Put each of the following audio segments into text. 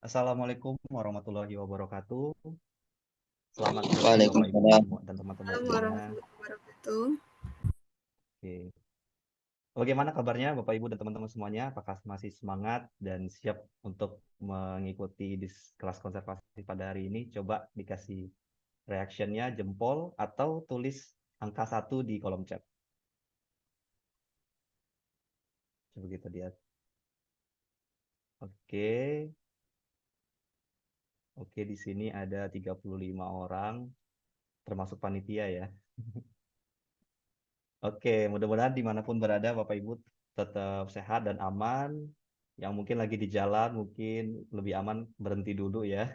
Assalamualaikum warahmatullahi wabarakatuh. Selamat sore Bapak Ibu Waalaikumsalam. semua dan teman-teman Assalamualaikum semuanya. warahmatullahi wabarakatuh. Oke. Bagaimana kabarnya Bapak Ibu dan teman-teman semuanya? Apakah masih semangat dan siap untuk mengikuti kelas konservasi pada hari ini? Coba dikasih reactionnya jempol atau tulis angka 1 di kolom chat. Coba kita lihat. Oke. Oke, di sini ada 35 orang termasuk panitia ya. Oke, mudah-mudahan dimanapun berada Bapak Ibu tetap sehat dan aman. Yang mungkin lagi di jalan mungkin lebih aman berhenti dulu ya.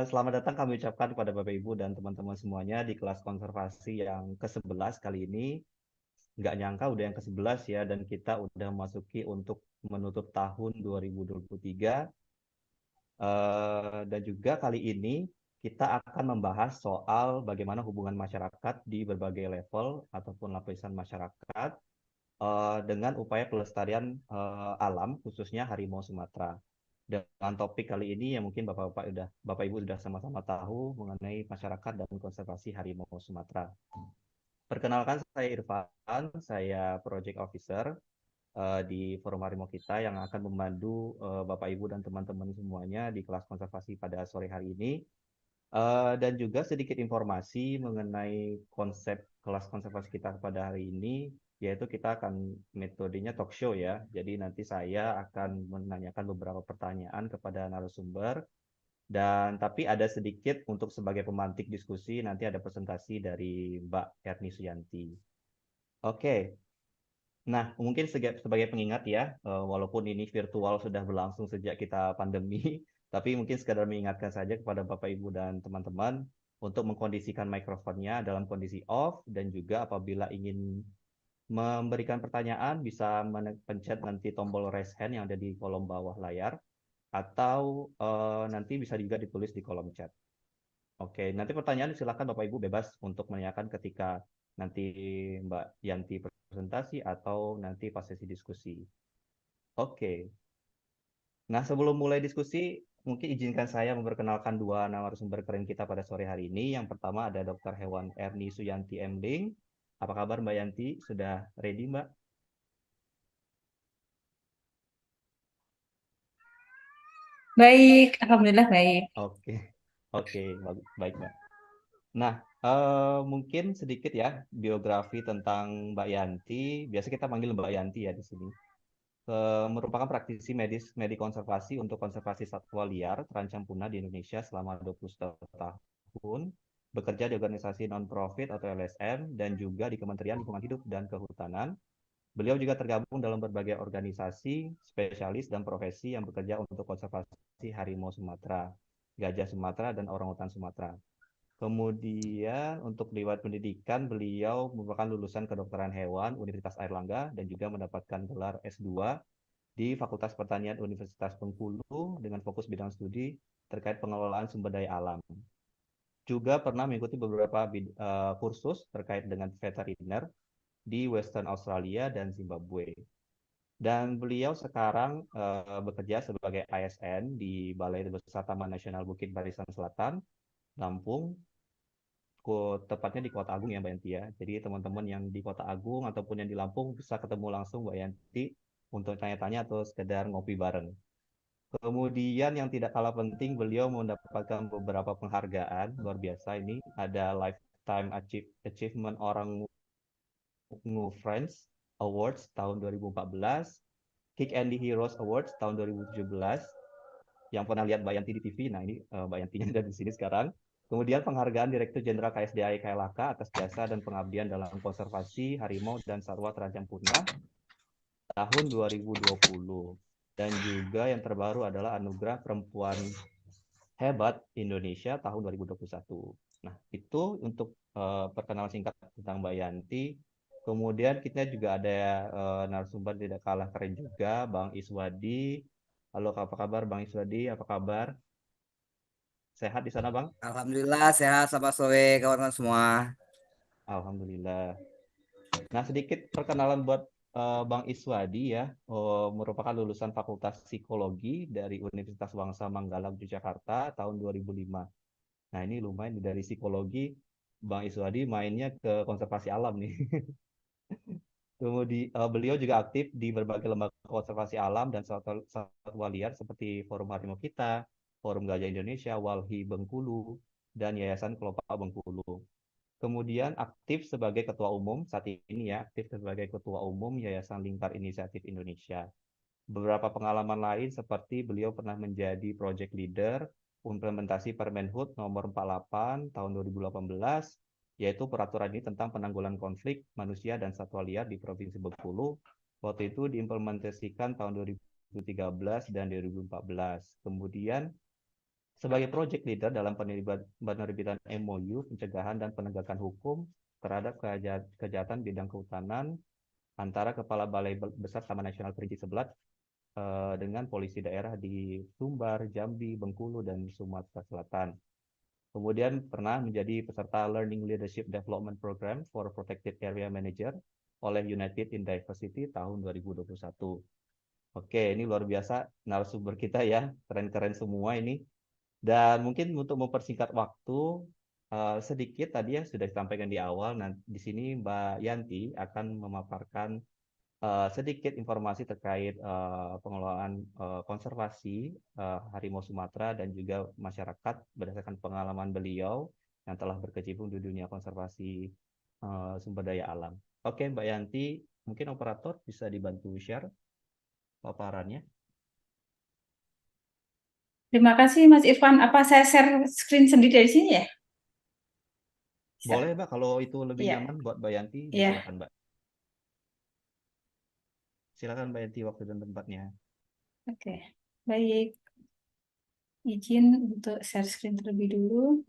Selamat datang kami ucapkan kepada Bapak Ibu dan teman-teman semuanya di kelas konservasi yang ke-11 kali ini. Nggak nyangka udah yang ke-11 ya, dan kita udah memasuki untuk menutup tahun 2023. Dan juga kali ini kita akan membahas soal bagaimana hubungan masyarakat di berbagai level ataupun lapisan masyarakat dengan upaya pelestarian alam khususnya harimau Sumatera. Dengan topik kali ini yang mungkin Bapak Ibu sudah sama-sama tahu mengenai masyarakat dan konservasi harimau Sumatera. Perkenalkan, saya Irfan, saya Project Officer di Forum Harimau kita yang akan memandu Bapak Ibu dan teman-teman semuanya di kelas konservasi pada sore hari ini. Dan juga sedikit informasi mengenai konsep kelas konservasi kita pada hari ini, yaitu kita akan metodenya talk show ya. Jadi nanti saya akan menanyakan beberapa pertanyaan kepada narasumber, dan tapi ada sedikit untuk sebagai pemantik diskusi, nanti ada presentasi dari Mbak Erni Suyanti. Oke, nah mungkin sebagai pengingat ya, walaupun ini virtual sudah berlangsung sejak kita pandemi, tapi mungkin sekadar mengingatkan saja kepada Bapak Ibu dan teman-teman untuk mengkondisikan mikrofonnya dalam kondisi off, dan juga apabila ingin memberikan pertanyaan bisa pencet nanti tombol raise hand yang ada di kolom bawah layar, atau nanti bisa juga ditulis di kolom chat. Oke, nanti pertanyaan silakan Bapak Ibu bebas untuk menanyakan ketika nanti Mbak Yanti presentasi atau nanti pas sesi diskusi. Oke, nah sebelum mulai diskusi, mungkin izinkan saya memperkenalkan dua narasumber keren kita pada sore hari ini. Yang pertama ada Dr. Hewan Erni Suyanti MDing. Apa kabar Mbak Yanti? Sudah ready Mbak? Baik, alhamdulillah baik. Oke, oke, baik Mbak. Nah, mungkin sedikit ya biografi tentang Mbak Yanti. Biasa kita panggil Mbak Yanti ya di sini. Merupakan praktisi medik konservasi untuk konservasi satwa liar terancam punah di Indonesia selama 21 tahun, bekerja di organisasi non-profit atau LSM, dan juga di Kementerian Lingkungan Hidup dan Kehutanan. Beliau juga tergabung dalam berbagai organisasi, spesialis, dan profesi yang bekerja untuk konservasi harimau Sumatera, gajah Sumatera, dan orangutan Sumatera. Kemudian untuk riwayat pendidikan, beliau merupakan lulusan kedokteran hewan Universitas Airlangga dan juga mendapatkan gelar S2 di Fakultas Pertanian Universitas Bengkulu dengan fokus bidang studi terkait pengelolaan sumber daya alam. Juga pernah mengikuti beberapa kursus terkait dengan veteriner di Western Australia dan Zimbabwe. Dan beliau sekarang bekerja sebagai ASN di Balai Besar Taman Nasional Bukit Barisan Selatan, Lampung, tepatnya di Kota Agung ya Mbak Yanti ya. Jadi teman-teman yang di Kota Agung ataupun yang di Lampung bisa ketemu langsung Mbak Yanti untuk tanya-tanya atau sekedar ngopi bareng. Kemudian yang tidak kalah penting, beliau mendapatkan beberapa penghargaan luar biasa ini. Ada Lifetime Achievement Orang Friends Awards tahun 2014, Kick Andy Heroes Awards tahun 2017, yang pernah lihat Mbak Yanti di TV. Nah ini Mbak Yantinya ada di sini sekarang. Kemudian penghargaan Direktur Jenderal KSDAI KLHK atas jasa dan pengabdian dalam konservasi harimau dan satwa terancam punah tahun 2020. Dan juga yang terbaru adalah Anugerah Perempuan Hebat Indonesia tahun 2021. Nah, itu untuk perkenalan singkat tentang Mbak Yanti. Kemudian kita juga ada narasumber tidak kalah keren juga, Bang Iswadi. Halo, apa kabar Bang Iswadi? Apa kabar? Sehat di sana, Bang? Alhamdulillah sehat, selamat sore kawan-kawan semua. Alhamdulillah. Nah, sedikit perkenalan buat Bang Iswadi ya, merupakan lulusan Fakultas Psikologi dari Universitas Bangsa Manggala Yogyakarta tahun 2005. Nah, ini lumayan dari psikologi, Bang Iswadi mainnya ke konservasi alam nih. Kemudian beliau juga aktif di berbagai lembaga konservasi alam dan satwa liar seperti Forum Harimau Kita, Forum Gajah Indonesia, Walhi Bengkulu, dan Yayasan Kelopak Bengkulu. Kemudian aktif sebagai ketua umum, saat ini ya, aktif sebagai ketua umum Yayasan Lingkar Inisiatif Indonesia. Beberapa pengalaman lain seperti beliau pernah menjadi project leader implementasi Permenhub nomor 48 tahun 2018, yaitu peraturan ini tentang penanggulangan konflik manusia dan satwa liar di Provinsi Bengkulu. Waktu itu diimplementasikan tahun 2013 dan 2014. Kemudian sebagai project leader dalam penerbitan MOU pencegahan dan penegakan hukum terhadap kejahatan bidang kehutanan antara Kepala Balai Besar Taman Nasional Kerinci Seblat dengan polisi daerah di Sumbar, Jambi, Bengkulu, dan Sumatera Selatan. Kemudian pernah menjadi peserta Learning Leadership Development Program for Protected Area Manager oleh United in Diversity tahun 2021. Oke, ini luar biasa narasumber kita ya, keren-keren semua ini. Dan mungkin untuk mempersingkat waktu, sedikit tadi ya sudah disampaikan di awal. Nah, di sini Mbak Yanti akan memaparkan sedikit informasi terkait pengelolaan konservasi harimau Sumatera dan juga masyarakat berdasarkan pengalaman beliau yang telah berkecimpung di dunia konservasi sumber daya alam. Oke, Mbak Yanti, mungkin operator bisa dibantu share paparannya. Terima kasih Mas Irfan. Apa saya share screen sendiri dari sini ya? Bisa? Boleh, Mbak, kalau itu lebih Iya. nyaman buat Mbak Yanti, Iya. silakan, Mbak. Silakan Mbak Yanti waktu dan tempatnya. Oke. Baik. Izin untuk share screen terlebih dulu.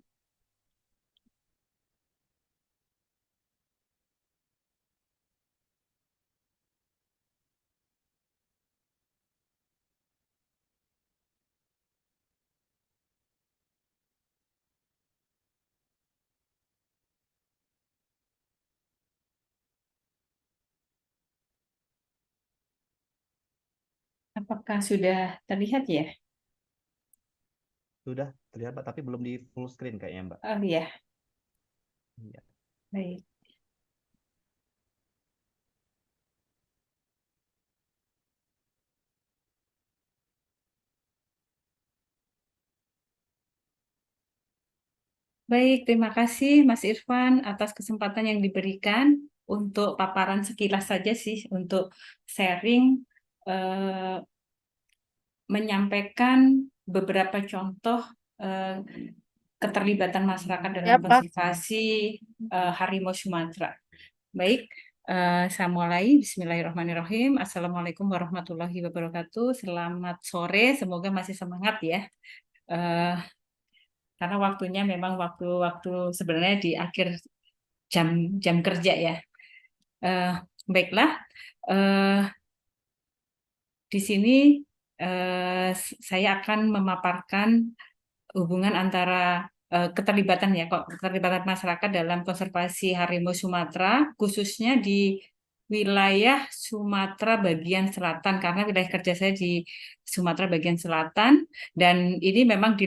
Apakah sudah terlihat ya? Sudah terlihat, Mbak, tapi belum di full screen kayaknya, Mbak. Oh iya. Iya. Baik. Baik, terima kasih Mas Irfan atas kesempatan yang diberikan untuk paparan sekilas saja sih untuk sharing eh, menyampaikan beberapa contoh eh, keterlibatan masyarakat dalam konservasi harimau Sumatera. Baik, saya mulai. Bismillahirrahmanirrahim. Assalamualaikum warahmatullahi wabarakatuh. Selamat sore, semoga masih semangat ya. Eh, karena waktunya memang waktu-waktu sebenarnya di akhir jam jam kerja ya. Eh, baiklah, eh, di sini saya akan memaparkan hubungan antara keterlibatan ya, kok keterlibatan masyarakat dalam konservasi harimau Sumatera, khususnya di wilayah Sumatera bagian selatan, karena wilayah kerja saya di Sumatera bagian selatan, dan ini memang di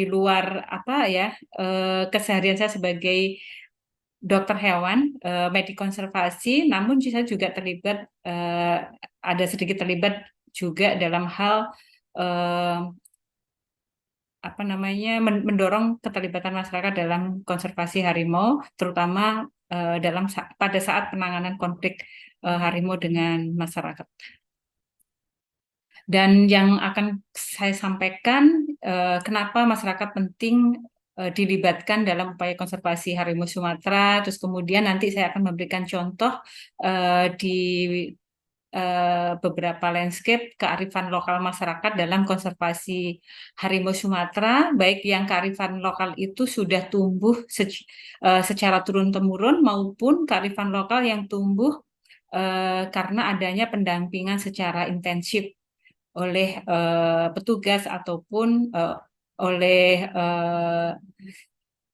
luar apa ya keseharian saya sebagai dokter hewan, medik konservasi, namun saya juga terlibat ada sedikit terlibat juga dalam hal eh, apa namanya mendorong keterlibatan masyarakat dalam konservasi harimau, terutama pada saat penanganan konflik harimau dengan masyarakat. Dan yang akan saya sampaikan, kenapa masyarakat penting dilibatkan dalam upaya konservasi harimau Sumatera. Terus kemudian nanti saya akan memberikan contoh di beberapa landscape kearifan lokal masyarakat dalam konservasi harimau Sumatera, baik yang kearifan lokal itu sudah tumbuh secara turun-temurun maupun kearifan lokal yang tumbuh karena adanya pendampingan secara intensif oleh petugas ataupun oleh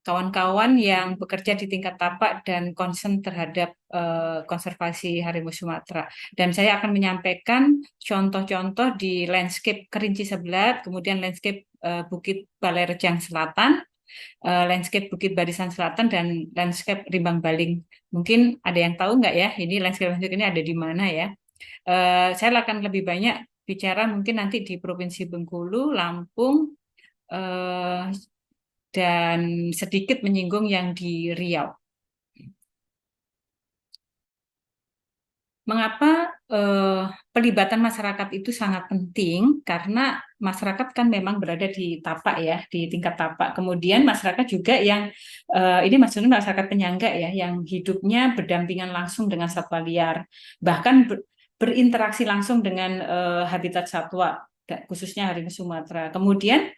kawan-kawan yang bekerja di tingkat tapak dan concern terhadap konservasi harimau Sumatera. Dan saya akan menyampaikan contoh-contoh di landscape Kerinci Sebelat, kemudian landscape Bukit Balai Rejang Selatan, landscape Bukit Barisan Selatan, dan landscape Rimbang Baling. Mungkin ada yang tahu nggak ya, ini landscape ini ada di mana ya? Saya akan lebih banyak bicara mungkin nanti di Provinsi Bengkulu, Lampung, dan sedikit menyinggung yang di Riau. Mengapa pelibatan masyarakat itu sangat penting? Karena masyarakat kan memang berada di tapak ya, di tingkat tapak. Kemudian masyarakat juga yang ini maksudnya masyarakat penyangga ya, yang hidupnya berdampingan langsung dengan satwa liar, bahkan berinteraksi langsung dengan habitat satwa, khususnya harimau Sumatera. Kemudian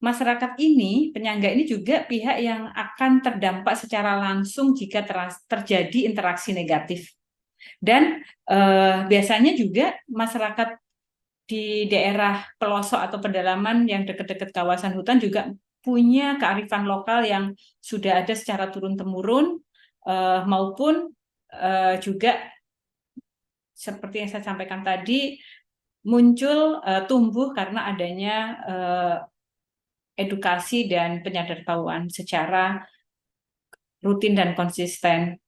masyarakat ini, penyangga ini juga pihak yang akan terdampak secara langsung jika terjadi interaksi negatif. Dan biasanya juga masyarakat di daerah pelosok atau pedalaman yang dekat-dekat kawasan hutan juga punya kearifan lokal yang sudah ada secara turun-temurun, maupun juga seperti yang saya sampaikan tadi, muncul tumbuh karena adanya edukasi dan penyadaran secara rutin dan konsisten.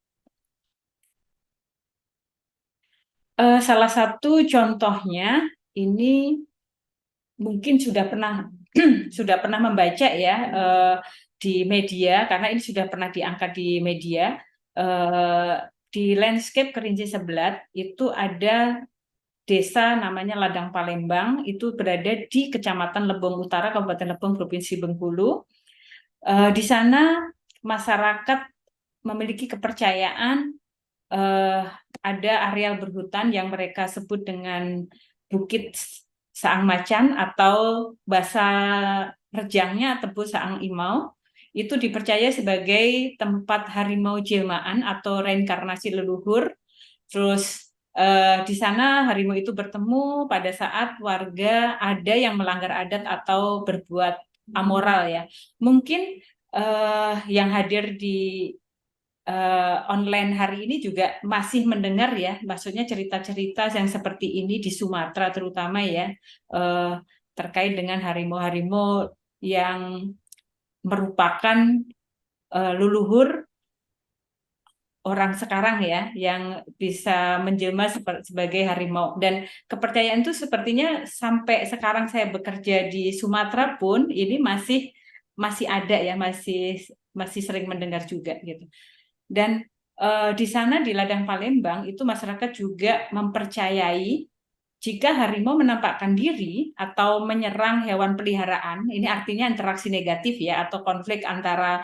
Salah satu contohnya ini mungkin sudah pernah membaca ya di media, karena ini sudah pernah diangkat di media. Di landscape Kerinci Sebelat itu ada desa namanya Ladang Palembang, itu berada di Kecamatan Lebong Utara, Kabupaten Lebong, Provinsi Bengkulu. Di sana masyarakat memiliki kepercayaan ada areal berhutan yang mereka sebut dengan Bukit Saang Macan atau bahasa rejangnya Tebu Saang Imau. Itu dipercaya sebagai tempat harimau jelmaan atau reinkarnasi leluhur. Terus di sana harimau itu bertemu pada saat warga ada yang melanggar adat atau berbuat amoral ya. Mungkin yang hadir di online hari ini juga masih mendengar ya, maksudnya cerita-cerita yang seperti ini di Sumatera terutama ya, terkait dengan harimau-harimau yang merupakan leluhur orang sekarang ya, yang bisa menjelma sebagai harimau. Dan kepercayaan itu sepertinya sampai sekarang saya bekerja di Sumatera pun ini masih ada ya, masih sering mendengar juga gitu. Dan di sana di Ladang Palembang itu masyarakat juga mempercayai jika harimau menampakkan diri atau menyerang hewan peliharaan, ini artinya interaksi negatif ya, atau konflik antara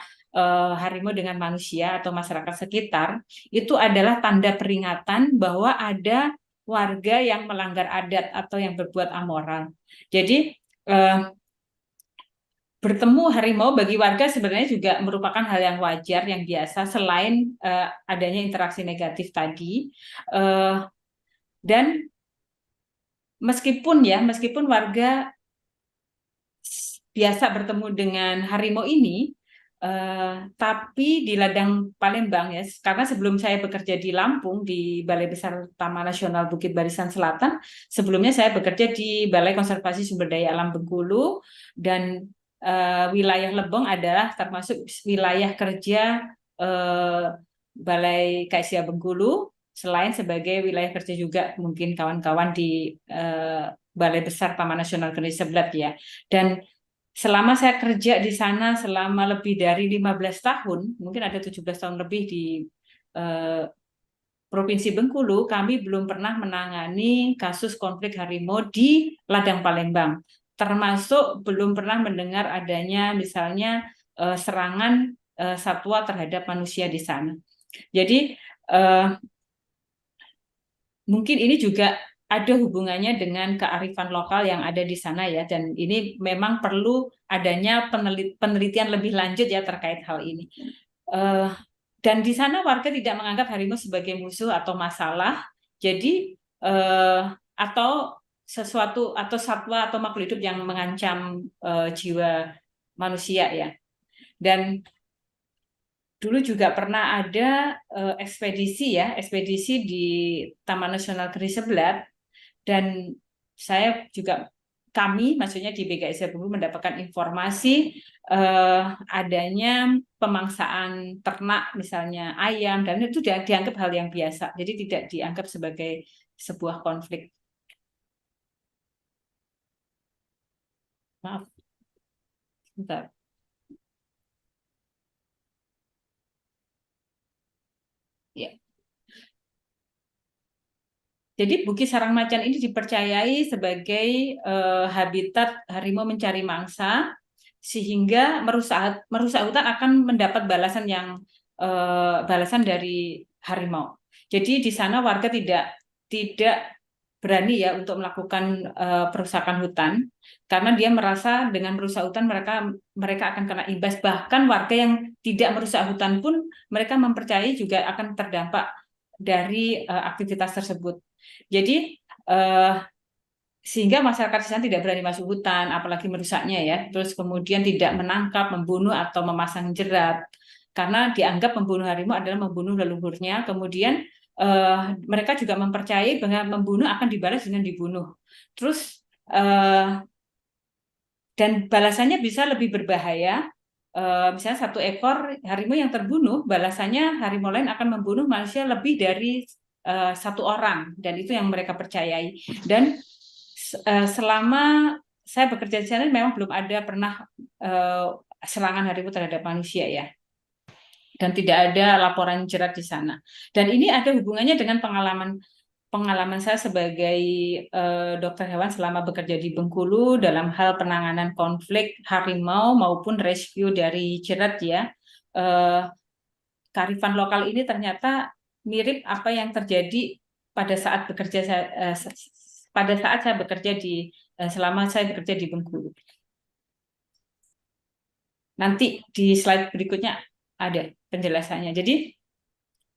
harimau dengan manusia atau masyarakat sekitar, itu adalah tanda peringatan bahwa ada warga yang melanggar adat atau yang berbuat amoral. Jadi bertemu harimau bagi warga sebenarnya juga merupakan hal yang wajar, yang biasa, selain adanya interaksi negatif tadi. Dan meskipun warga biasa bertemu dengan harimau ini, tapi di Ladang Palembang ya, karena sebelum saya bekerja di Lampung di Balai Besar Taman Nasional Bukit Barisan Selatan, sebelumnya saya bekerja di Balai Konservasi Sumber Daya Alam Bengkulu, dan wilayah Lebong adalah termasuk wilayah kerja Balai KSIA Bengkulu, selain sebagai wilayah kerja juga mungkin kawan-kawan di Balai Besar Taman Nasional Kerinci Sebelat ya. Dan selama saya kerja di sana selama lebih dari 15 tahun, mungkin ada 17 tahun lebih di Provinsi Bengkulu, kami belum pernah menangani kasus konflik harimau di Ladang Palembang. Termasuk belum pernah mendengar adanya misalnya serangan satwa terhadap manusia di sana. Jadi mungkin ini juga ada hubungannya dengan kearifan lokal yang ada di sana ya, dan ini memang perlu adanya penelitian lebih lanjut ya terkait hal ini. Dan di sana warga tidak menganggap harimau sebagai musuh atau masalah, jadi atau sesuatu atau satwa atau makhluk hidup yang mengancam jiwa manusia ya. Dan dulu juga pernah ada ekspedisi di Taman Nasional Geri Seblat, dan kami maksudnya di BKSDA Bengkulu mendapatkan informasi adanya pemangsaan ternak misalnya ayam, dan itu dianggap hal yang biasa, jadi tidak dianggap sebagai sebuah konflik. Maaf, sebentar. Ya. Jadi Bukit Sarang Macan ini dipercayai sebagai habitat harimau mencari mangsa, sehingga merusak hutan akan mendapat balasan dari harimau. Jadi di sana warga tidak berani ya untuk melakukan perusakan hutan, karena dia merasa dengan merusak hutan mereka akan kena imbas. Bahkan warga yang tidak merusak hutan pun mereka mempercayai juga akan terdampak dari aktivitas tersebut. Jadi sehingga masyarakat di sana tidak berani masuk hutan, apalagi merusaknya ya. Terus kemudian tidak menangkap, membunuh atau memasang jerat, karena dianggap membunuh harimau adalah membunuh leluhurnya. Kemudian mereka juga mempercayai bahwa membunuh akan dibalas dengan dibunuh. Terus dan balasannya bisa lebih berbahaya. Misalnya satu ekor harimau yang terbunuh, balasannya harimau lain akan membunuh manusia lebih dari satu orang, dan itu yang mereka percayai. Dan selama saya bekerja di sana memang belum ada pernah serangan harimau terhadap manusia ya, dan tidak ada laporan jerat di sana. Dan ini ada hubungannya dengan pengalaman saya sebagai dokter hewan selama bekerja di Bengkulu dalam hal penanganan konflik harimau maupun rescue dari jerat ya. Kearifan lokal ini ternyata mirip apa yang terjadi pada saat saya bekerja selama saya bekerja di Bengkulu. Nanti di slide berikutnya ada penjelasannya. Jadi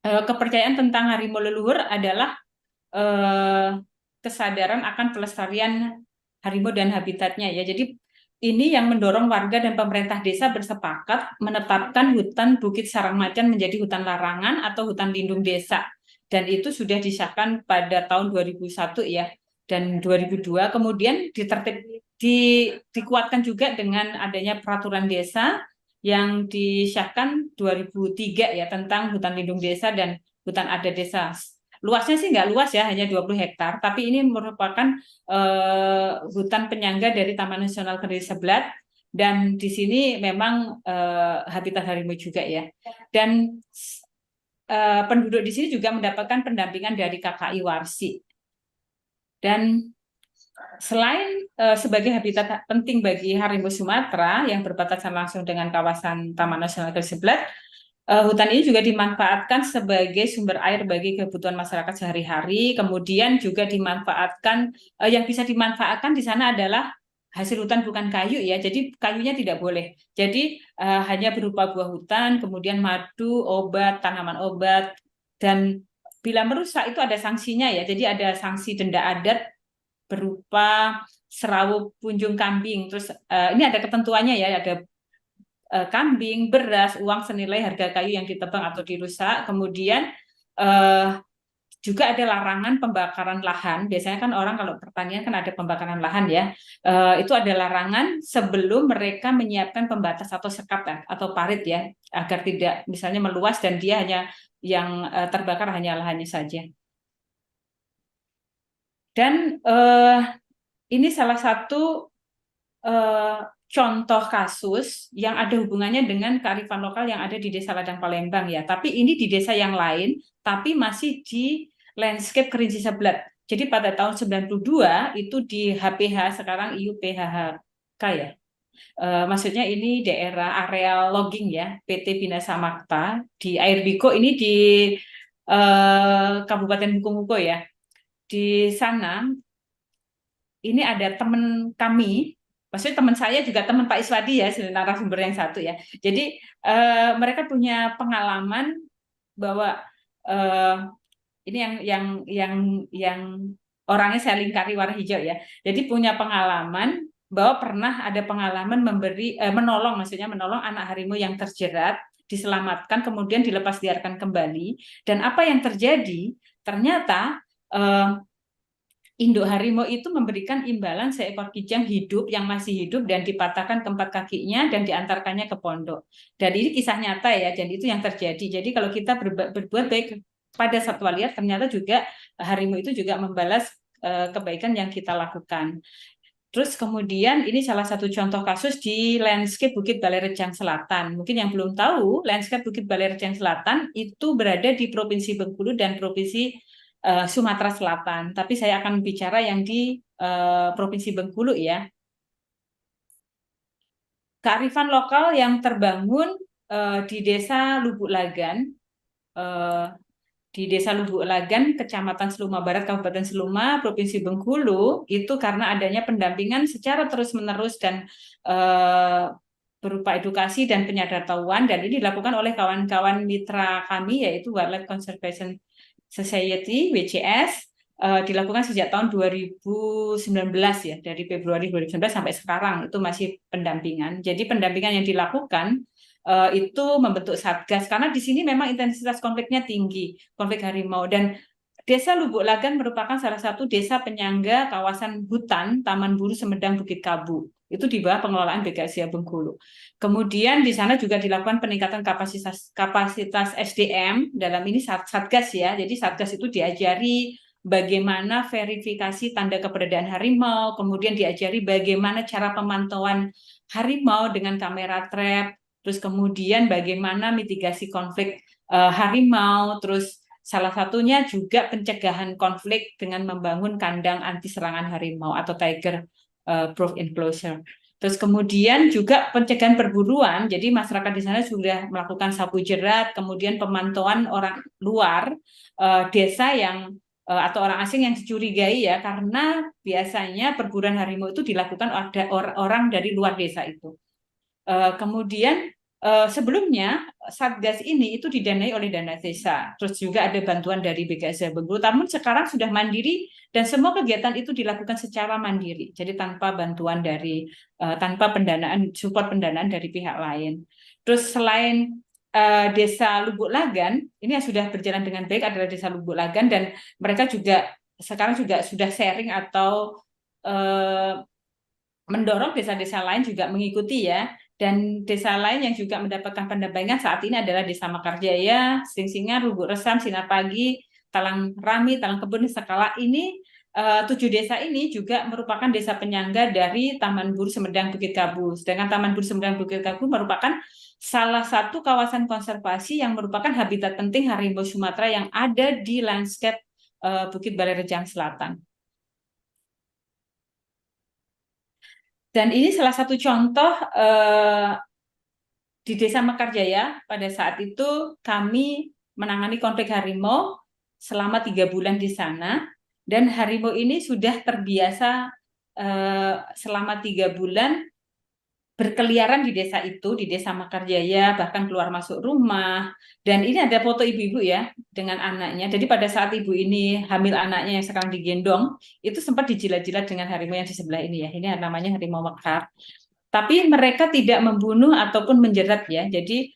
kepercayaan tentang harimau leluhur adalah kesadaran akan pelestarian harimau dan habitatnya ya. Jadi ini yang mendorong warga dan pemerintah desa bersepakat menetapkan hutan Bukit Sarang Macan menjadi hutan larangan atau hutan lindung desa. Dan itu sudah disahkan pada tahun 2001 ya. Dan 2002 kemudian dikuatkan juga dengan adanya peraturan desa yang disahkan 2003 ya, tentang hutan lindung desa dan hutan adat desa. Luasnya sih nggak luas ya, hanya 20 hektar, tapi ini merupakan hutan penyangga dari Taman Nasional Geri Seblat, dan di sini memang habitat harimau juga ya. Dan penduduk di sini juga mendapatkan pendampingan dari KKI Warsi. Dan selain sebagai habitat penting bagi harimau Sumatera yang berbatasan langsung dengan kawasan Taman Nasional Geri Seblat, hutan ini juga dimanfaatkan sebagai sumber air bagi kebutuhan masyarakat sehari-hari. Kemudian juga dimanfaatkan, yang bisa dimanfaatkan di sana adalah hasil hutan bukan kayu ya. Jadi kayunya tidak boleh. Jadi hanya berupa buah hutan, kemudian madu, obat, tanaman obat, dan bila merusak itu ada sanksinya ya. Jadi ada sanksi denda adat berupa serawup punjung kambing. Terus ini ada ketentuannya ya, ada kambing, beras, uang senilai harga kayu yang ditebang atau dirusak. Kemudian juga ada larangan pembakaran lahan. Biasanya kan orang kalau pertanian kan ada pembakaran lahan ya. Itu ada larangan sebelum mereka menyiapkan pembatas atau sekat atau parit ya, agar tidak misalnya meluas dan dia hanya yang terbakar hanya lahannya saja. Dan ini salah satu contoh kasus yang ada hubungannya dengan kearifan lokal yang ada di Desa Ladang Palembang ya. Tapi ini di desa yang lain, tapi masih di landscape Kerinci Seblat. Jadi pada tahun 92 itu di HPH, sekarang IUPHHK ya. Maksudnya ini daerah area logging ya, PT Bina Samakta di Air Biko, ini di Kabupaten Muko ya. Di sana ini ada teman kami, maksudnya teman saya juga teman Pak Iswadi ya, narasumber yang satu ya. Jadi mereka punya pengalaman bahwa ini yang orangnya saya lingkari warna hijau ya. Jadi punya pengalaman bahwa pernah ada pengalaman menolong anak harimau yang terjerat, diselamatkan, kemudian dilepas liarkan kembali. Dan apa yang terjadi? Ternyata induk harimau itu memberikan imbalan seekor kijang hidup yang masih hidup dan dipatahkan keempat kakinya dan diantarkannya ke pondok. Dan ini kisah nyata ya, dan itu yang terjadi. Jadi kalau kita berbuat baik pada satwa liar, ternyata juga harimau itu juga membalas kebaikan yang kita lakukan. Terus kemudian ini salah satu contoh kasus di landscape Bukit Balai Rejang Selatan. Mungkin yang belum tahu, landscape Bukit Balai Rejang Selatan itu berada di Provinsi Bengkulu dan Provinsi Sumatera Selatan. Tapi saya akan bicara yang di Provinsi Bengkulu ya. Kearifan lokal yang terbangun di Desa Lubuk Lagan, Kecamatan Seluma Barat, Kabupaten Seluma, Provinsi Bengkulu, itu karena adanya pendampingan secara terus-menerus dan berupa edukasi dan penyadaran, dan ini dilakukan oleh kawan-kawan mitra kami, yaitu Wildlife Conservation Society, WCS, dilakukan sejak tahun 2019 ya, dari Februari 2019 sampai sekarang, itu masih pendampingan. Jadi pendampingan yang dilakukan itu membentuk satgas karena di sini memang intensitas konfliknya tinggi, konflik harimau, dan Desa Lubuk Lagan merupakan salah satu desa penyangga kawasan hutan Taman Buru Sumedang Bukit Kabu. Itu di bawah pengelolaan BKSDA Bengkulu. Kemudian di sana juga dilakukan peningkatan kapasitas SDM, dalam ini satgas ya. Jadi satgas itu diajari bagaimana verifikasi tanda keberadaan harimau, kemudian diajari bagaimana cara pemantauan harimau dengan kamera trap, terus kemudian bagaimana mitigasi konflik harimau, terus salah satunya juga pencegahan konflik dengan membangun kandang anti serangan harimau atau tiger proof enclosure. Terus kemudian juga pencegahan perburuan, jadi masyarakat di sana sudah melakukan sapu jerat, kemudian pemantauan orang luar desa yang atau orang asing yang dicurigai ya, karena biasanya perburuan harimau itu dilakukan oleh orang dari luar desa itu. Kemudian sebelumnya Satgas ini itu didanai oleh dana desa, terus juga ada bantuan dari BKSDA Bengkulu, namun sekarang sudah mandiri dan semua kegiatan itu dilakukan secara mandiri, jadi tanpa bantuan tanpa support pendanaan dari pihak lain. Terus selain Desa Lubuk Lagan, ini yang sudah berjalan dengan baik adalah Desa Lubuk Lagan, dan mereka juga sekarang juga sudah sharing atau mendorong desa-desa lain juga mengikuti ya. Dan desa lain yang juga mendapatkan pendampingan saat ini adalah Desa Mekarjaya, Singsingan, Lubuk Resam, Sinar Pagi, Talang Rami, Talang Kebun, Sekala. Ini 7 desa ini juga merupakan desa penyangga dari Taman Buru Sumedang Bukit Kabu. Sedangkan Taman Buru Sumedang Bukit Kabu merupakan salah satu kawasan konservasi yang merupakan habitat penting harimau Sumatera yang ada di landscape Bukit Balai Rejang Selatan. Dan ini salah satu contoh di Desa Mekarjaya. Pada saat itu kami menangani konflik harimau selama 3 bulan di sana, dan harimau ini sudah terbiasa selama 3 bulan berkeliaran di desa itu, di Desa Mekarjaya, bahkan keluar masuk rumah. Dan ini ada foto ibu-ibu ya dengan anaknya. Jadi pada saat ibu ini hamil anaknya yang sekarang digendong, itu sempat dijilat-jilat dengan harimau yang di sebelah ini ya. Ini namanya harimau mekar. Tapi mereka tidak membunuh ataupun menjerat ya. Jadi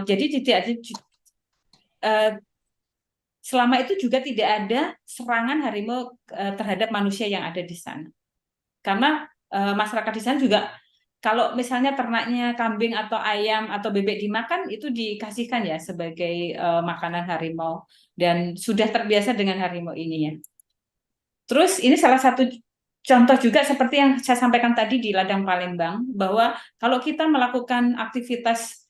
tidak selama itu juga tidak ada serangan harimau terhadap manusia yang ada di sana. Karena masyarakat di sana juga, kalau misalnya ternaknya kambing atau ayam atau bebek dimakan, itu dikasihkan ya sebagai makanan harimau, dan sudah terbiasa dengan harimau ini ya. Terus ini salah satu contoh juga seperti yang saya sampaikan tadi di Ladang Palembang, bahwa kalau kita melakukan aktivitas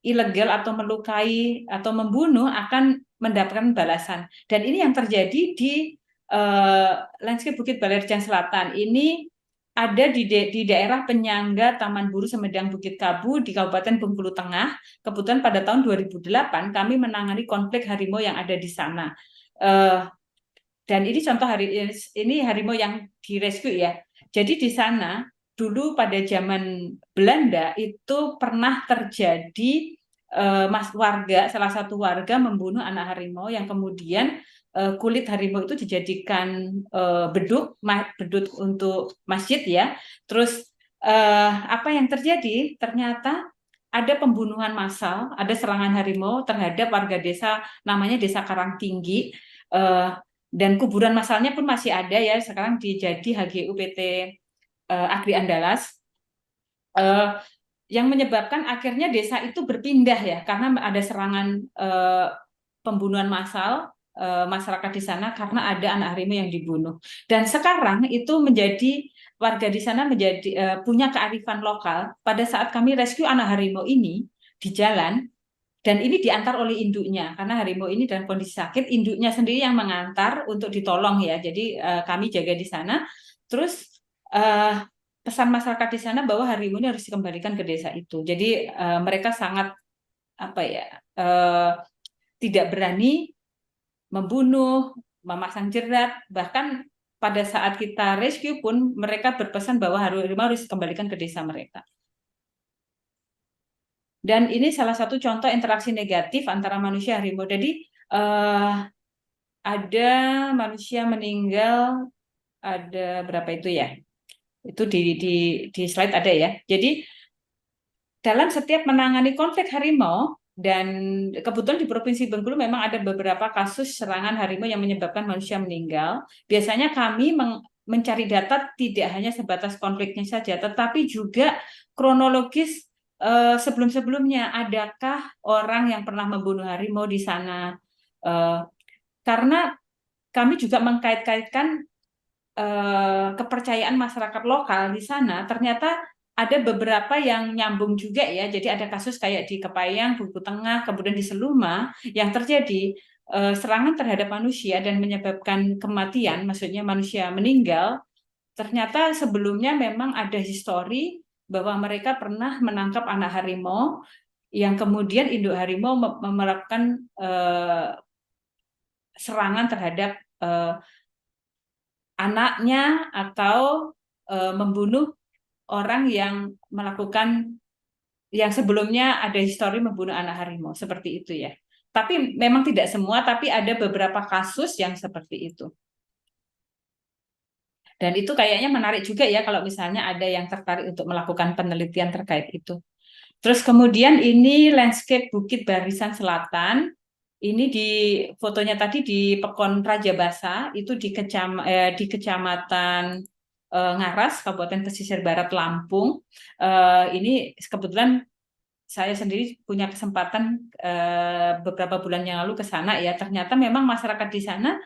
ilegal atau melukai atau membunuh akan mendapatkan balasan. Dan ini yang terjadi di landscape Bukit Balai Rejang Selatan. Ini ada di daerah penyangga Taman Buru Sumedang Bukit Kabu di Kabupaten Bengkulu Tengah. Kebetulan pada tahun 2008 kami menangani konflik harimau yang ada di sana. Dan ini contoh ini harimau yang direscue ya. Jadi di sana dulu pada zaman Belanda itu pernah terjadi salah satu warga membunuh anak harimau yang kemudian kulit harimau itu dijadikan beduk untuk masjid ya. Terus apa yang terjadi? Ternyata ada pembunuhan massal, ada serangan harimau terhadap warga desa namanya Desa Karangtinggi, dan kuburan massalnya pun masih ada ya sekarang jadi HGU PT Agri Andalas, yang menyebabkan akhirnya desa itu berpindah ya karena ada serangan pembunuhan massal masyarakat di sana karena ada anak harimau yang dibunuh. Dan sekarang itu menjadi warga di sana menjadi punya kearifan lokal. Pada saat kami rescue anak harimau ini di jalan, dan ini diantar oleh induknya karena harimau ini dalam kondisi sakit, induknya sendiri yang mengantar untuk ditolong ya. Jadi kami jaga di sana. Terus pesan masyarakat di sana bahwa harimau ini harus dikembalikan ke desa itu. Jadi mereka sangat apa ya tidak berani membunuh, memasang jerat, bahkan pada saat kita rescue pun mereka berpesan bahwa harimau harus dikembalikan ke desa mereka. Dan ini salah satu contoh interaksi negatif antara manusia dan harimau. Jadi ada manusia meninggal, ada berapa itu ya? Itu di slide ada ya. Jadi dalam setiap menangani konflik harimau, dan kebetulan di Provinsi Bengkulu memang ada beberapa kasus serangan harimau yang menyebabkan manusia meninggal. Biasanya kami mencari data tidak hanya sebatas konfliknya saja, tetapi juga kronologis sebelum-sebelumnya. Adakah orang yang pernah membunuh harimau di sana? Karena kami juga mengkait-kaitkan kepercayaan masyarakat lokal di sana, ternyata ada beberapa yang nyambung juga ya. Jadi ada kasus kayak di Kepayang, Bengkulu Tengah, kemudian di Seluma yang terjadi serangan terhadap manusia dan menyebabkan kematian, maksudnya manusia meninggal. Ternyata sebelumnya memang ada histori bahwa mereka pernah menangkap anak harimau yang kemudian induk harimau melakukan serangan terhadap anaknya atau membunuh orang yang melakukan yang sebelumnya ada histori membunuh anak harimau, seperti itu ya. Tapi memang tidak semua, tapi ada beberapa kasus yang seperti itu. Dan itu kayaknya menarik juga ya kalau misalnya ada yang tertarik untuk melakukan penelitian terkait itu. Terus kemudian ini landscape Bukit Barisan Selatan. Ini di fotonya tadi di Pekon Raja Basa, itu di Kecamatan Ngaras, Kabupaten Pesisir Barat Lampung. Ini kebetulan saya sendiri punya kesempatan beberapa bulan yang lalu ke sana ya. Ternyata memang masyarakat di sana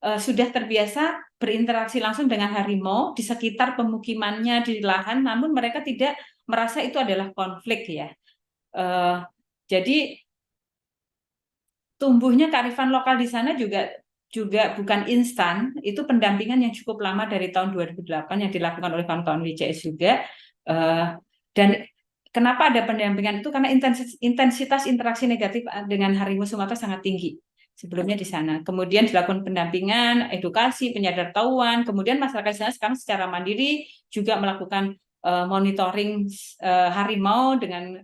sudah terbiasa berinteraksi langsung dengan harimau di sekitar pemukimannya di lahan, namun mereka tidak merasa itu adalah konflik ya. Jadi tumbuhnya kearifan lokal di sana juga bukan instan, itu pendampingan yang cukup lama dari tahun 2008 yang dilakukan oleh kawan-kawan WCS juga. Dan kenapa ada pendampingan itu? Karena intensitas interaksi negatif dengan harimau Sumatera sangat tinggi sebelumnya di sana. Kemudian dilakukan pendampingan, edukasi, penyadartahuan. Kemudian masyarakat di sana sekarang secara mandiri juga melakukan monitoring harimau dengan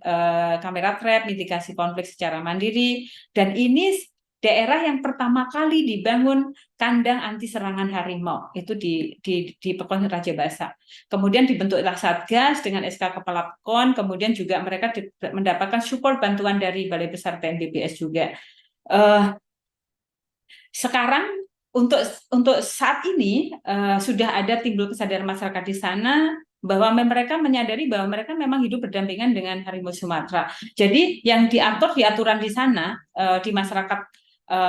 kamera trap, mitigasi konflik secara mandiri. Dan ini daerah yang pertama kali dibangun kandang anti serangan harimau, itu di Pekon Raja Basa. Kemudian dibentuklah Satgas dengan SK Kepala Pekon, kemudian juga mereka mendapatkan support bantuan dari Balai Besar TNBPS juga. Sekarang untuk saat ini sudah ada timbul kesadaran masyarakat di sana bahwa mereka menyadari bahwa mereka memang hidup berdampingan dengan harimau Sumatera. Jadi yang diatur di aturan di sana di masyarakat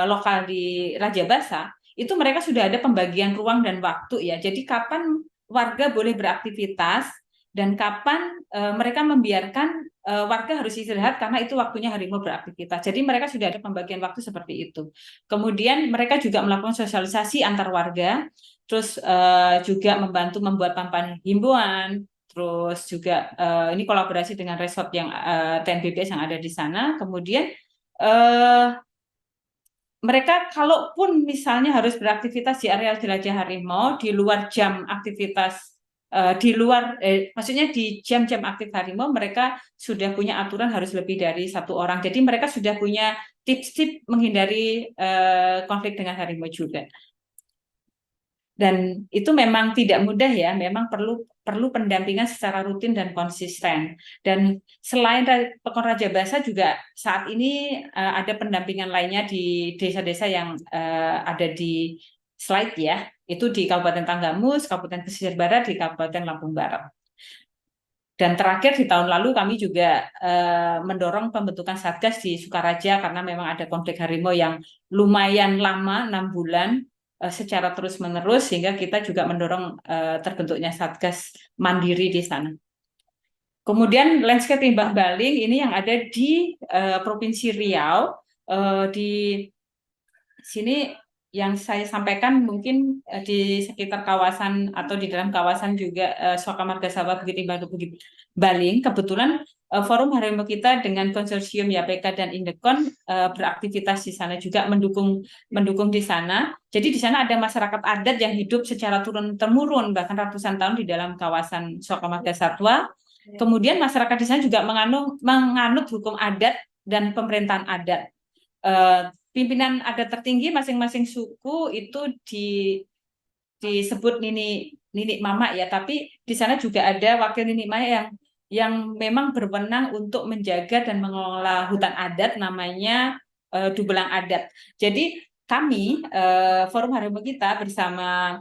lokal di Raja Basa itu mereka sudah ada pembagian ruang dan waktu ya. Jadi kapan warga boleh beraktivitas dan kapan mereka membiarkan warga harus istirahat karena itu waktunya harimau beraktivitas. Jadi mereka sudah ada pembagian waktu seperti itu. Kemudian mereka juga melakukan sosialisasi antar warga, terus juga membantu membuat papan himbauan, terus juga ini kolaborasi dengan resort yang TNBPS yang ada di sana. Kemudian mereka kalaupun misalnya harus beraktivitas di area jelajah harimau di luar jam aktivitas di luar, maksudnya di jam-jam aktif harimau mereka sudah punya aturan harus lebih dari 1 orang. Jadi mereka sudah punya tips-tips menghindari konflik dengan harimau juga. Dan itu memang tidak mudah ya, memang perlu pendampingan secara rutin dan konsisten. Dan selain Pekon Raja Basa juga saat ini ada pendampingan lainnya di desa-desa yang ada di slide ya, itu di Kabupaten Tanggamus, Kabupaten Pesisir Barat, di Kabupaten Lampung Barat. Dan terakhir di tahun lalu kami juga mendorong pembentukan Satgas di Sukaraja karena memang ada konflik harimau yang lumayan lama, 6 bulan secara terus-menerus, sehingga kita juga mendorong terbentuknya Satgas mandiri di sana. Kemudian landscape Timbang Baling ini yang ada di Provinsi Riau. Di sini yang saya sampaikan mungkin di sekitar kawasan atau di dalam kawasan juga Soka Marga Satwa Bukit Timbang Bukit Baling. Kebetulan Forum Harimau kita dengan konsorsium YAPK dan Indekon beraktivitas di sana juga mendukung di sana. Jadi di sana ada masyarakat adat yang hidup secara turun-temurun bahkan ratusan tahun di dalam kawasan Soka Marga Satwa. Kemudian masyarakat di sana juga menganut hukum adat dan pemerintahan adat. Pimpinan adat tertinggi masing-masing suku itu disebut Nini Mama ya, tapi di sana juga ada wakil Nini Mama yang memang berwenang untuk menjaga dan mengelola hutan adat, namanya Dubelang Adat. Jadi kami Forum Harimau kita bersama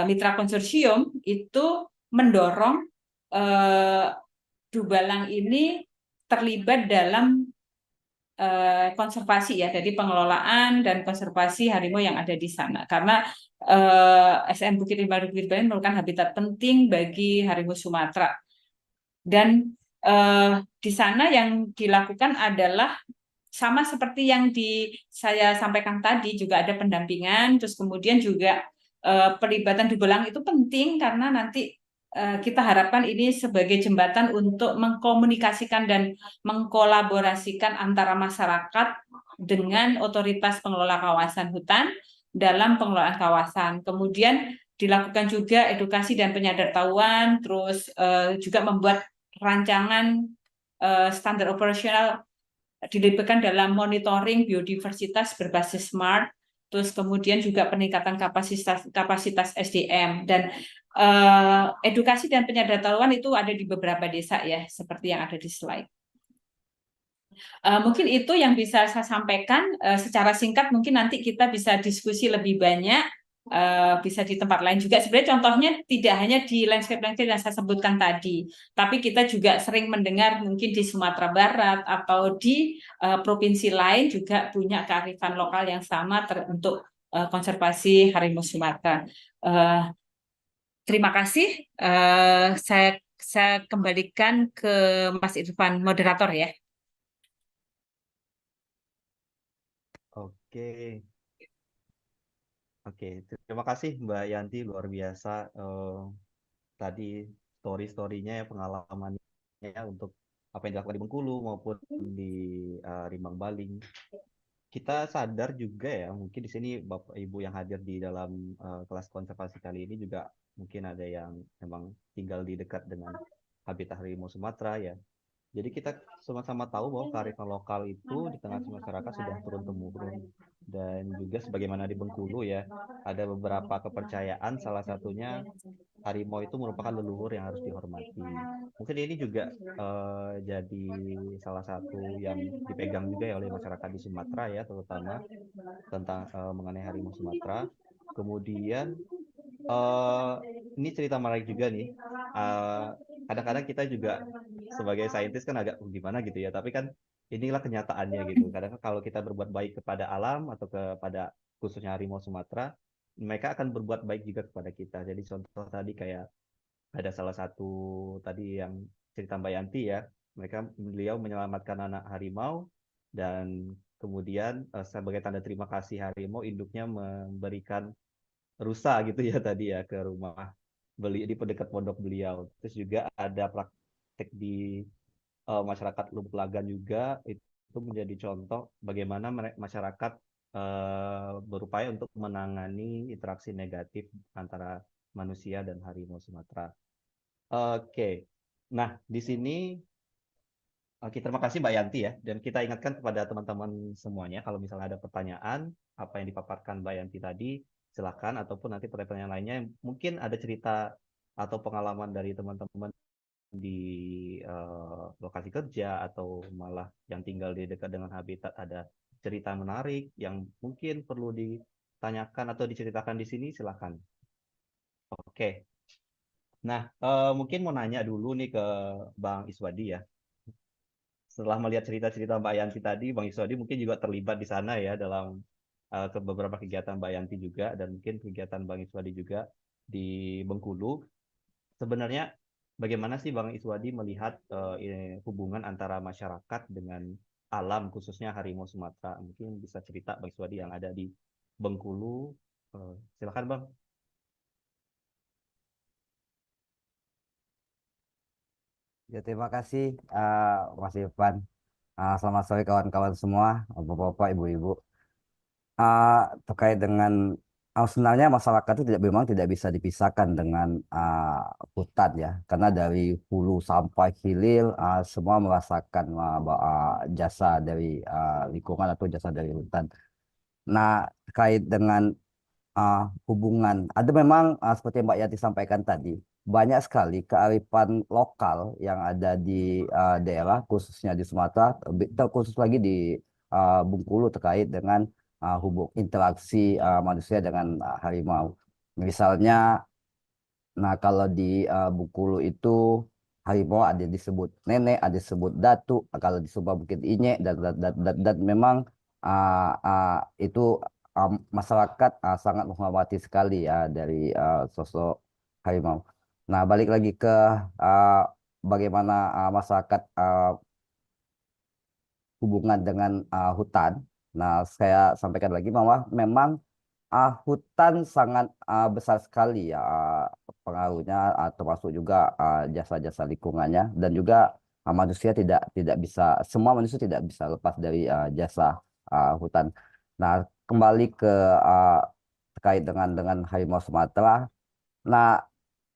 mitra konsorsium itu mendorong Dubelang ini terlibat dalam konservasi ya, jadi pengelolaan dan konservasi harimau yang ada di sana, karena SM Bukit Timbang Bukit Baling merupakan habitat penting bagi harimau Sumatera. Dan di sana yang dilakukan adalah sama seperti yang saya sampaikan tadi, juga ada pendampingan, terus kemudian juga pelibatan Dubelang itu penting karena nanti kita harapkan ini sebagai jembatan untuk mengkomunikasikan dan mengkolaborasikan antara masyarakat dengan otoritas pengelola kawasan hutan dalam pengelolaan kawasan. Kemudian dilakukan juga edukasi dan penyadartahuan, terus juga membuat rancangan standar operasional dilibatkan dalam monitoring biodiversitas berbasis SMART, terus kemudian juga peningkatan kapasitas SDM, dan edukasi dan penyadartahuan itu ada di beberapa desa ya, seperti yang ada di slide. Mungkin itu yang bisa saya sampaikan secara singkat. Mungkin nanti kita bisa diskusi lebih banyak, bisa di tempat lain juga. Sebenarnya contohnya tidak hanya di landscape yang saya sebutkan tadi, tapi kita juga sering mendengar mungkin di Sumatera Barat atau di provinsi lain juga punya kearifan lokal yang sama untuk konservasi harimau Sumatera. Terima kasih. Saya kembalikan ke Mas Irfan, moderator ya. Oke, terima kasih Mbak Yanti, luar biasa tadi story-storynya ya, pengalamannya untuk apa yang dilakukan di Bengkulu maupun di Rimbang Baling. Kita sadar juga ya, mungkin di sini Bapak Ibu yang hadir di dalam kelas konservasi kali ini juga mungkin ada yang memang tinggal di dekat dengan habitat harimau Sumatera ya. Jadi kita sama-sama tahu bahwa kearifan lokal itu di tengah masyarakat sudah turun-temurun, dan juga sebagaimana di Bengkulu ya, ada beberapa kepercayaan, salah satunya harimau itu merupakan leluhur yang harus dihormati. Mungkin ini juga jadi salah satu yang dipegang juga ya oleh masyarakat di Sumatera ya, terutama tentang mengenai harimau Sumatera. Kemudian ini cerita menarik juga nih. Kadang-kadang kita juga sebagai saintis kan agak gimana gitu ya, tapi kan inilah kenyataannya gitu. Kadang kalau kita berbuat baik kepada alam atau kepada khususnya harimau Sumatera, mereka akan berbuat baik juga kepada kita. Jadi contoh tadi kayak ada salah satu tadi yang cerita Mbak Yanti ya, beliau menyelamatkan anak harimau, dan kemudian sebagai tanda terima kasih harimau, induknya memberikan rusa gitu ya tadi ya ke rumah di dekat pondok beliau. Terus juga ada praktek di masyarakat Lubuk Lagan juga, itu menjadi contoh bagaimana masyarakat berupaya untuk menangani interaksi negatif antara manusia dan harimau Sumatera. Oke, nah di sini oke, terima kasih Mbak Yanti ya. Dan kita ingatkan kepada teman-teman semuanya, kalau misalnya ada pertanyaan, apa yang dipaparkan Mbak Yanti tadi, silakan. Ataupun nanti pertanyaan lainnya, mungkin ada cerita atau pengalaman dari teman-teman di lokasi kerja, atau malah yang tinggal di dekat dengan habitat, ada cerita menarik yang mungkin perlu ditanyakan atau diceritakan di sini, silakan. Oke, nah mungkin mau nanya dulu nih ke Bang Iswadi ya. Setelah melihat cerita-cerita Mbak Yanti tadi, Bang Iswadi mungkin juga terlibat di sana ya dalam ke beberapa kegiatan Mbak Yanti juga, dan mungkin kegiatan Bang Iswadi juga di Bengkulu. Sebenarnya bagaimana sih Bang Iswadi melihat hubungan antara masyarakat dengan alam, khususnya harimau Sumatera? Mungkin bisa cerita Bang Iswadi yang ada di Bengkulu. Silakan Bang. Ya, terima kasih Mas Irfan. Selamat sore kawan-kawan semua, bapak-bapak, ibu-ibu. Terkait dengan sebenarnya masyarakat itu memang tidak bisa dipisahkan dengan hutan ya, karena dari hulu sampai hilir semua merasakan jasa dari lingkungan atau jasa dari hutan. Nah, terkait dengan hubungan. Ada memang seperti yang Mbak Yati sampaikan tadi, banyak sekali kearifan lokal yang ada di daerah, khususnya di Sumatera, terkhusus lagi di Bengkulu terkait dengan hubung interaksi manusia dengan harimau. Misalnya, nah kalau di Bengkulu itu harimau ada disebut nenek, ada disebut datu, kalau di Sumba mungkin inyek dan memang itu masyarakat sangat menghormati sekali ya dari sosok harimau. Nah, balik lagi ke uh, bagaimana masyarakat hubungan dengan hutan. Nah, saya sampaikan lagi bahwa memang hutan sangat besar sekali ya pengaruhnya, termasuk juga jasa-jasa lingkungannya, dan juga manusia tidak bisa, semua manusia tidak bisa lepas dari jasa hutan. Nah, kembali ke uh, terkait dengan harimau Sumatera. Nah,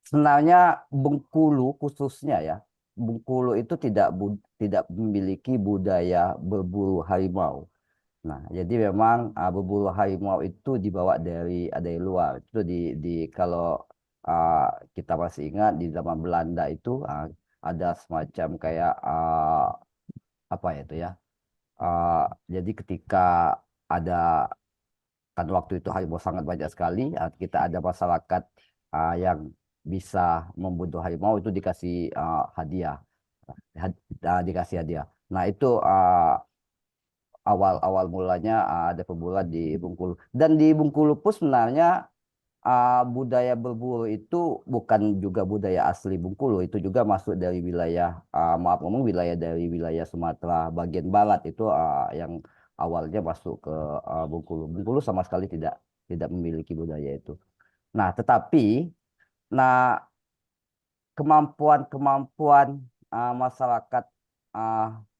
sebenarnya Bengkulu khususnya ya, Bengkulu itu tidak memiliki budaya berburu harimau. Nah, jadi memang berburu harimau itu dibawa dari luar. Itu di kalau uh, kita masih ingat di zaman Belanda itu ada semacam kayak apa ya itu ya. Uh, jadi ketika ada, kan waktu itu harimau sangat banyak sekali, kita ada masyarakat yang bisa membunuh harimau itu dikasih hadiah, dikasih hadiah. Nah, itu awal mulanya ada pemburuan di Bengkulu. Dan di Bengkulu pun sebenarnya budaya berburu itu bukan juga budaya asli Bengkulu, itu juga masuk dari wilayah, maaf ngomong, wilayah dari wilayah Sumatera bagian barat itu yang awalnya masuk ke Bengkulu. Bengkulu sama sekali tidak tidak memiliki budaya itu. Nah, tetapi nah kemampuan-kemampuan masyarakat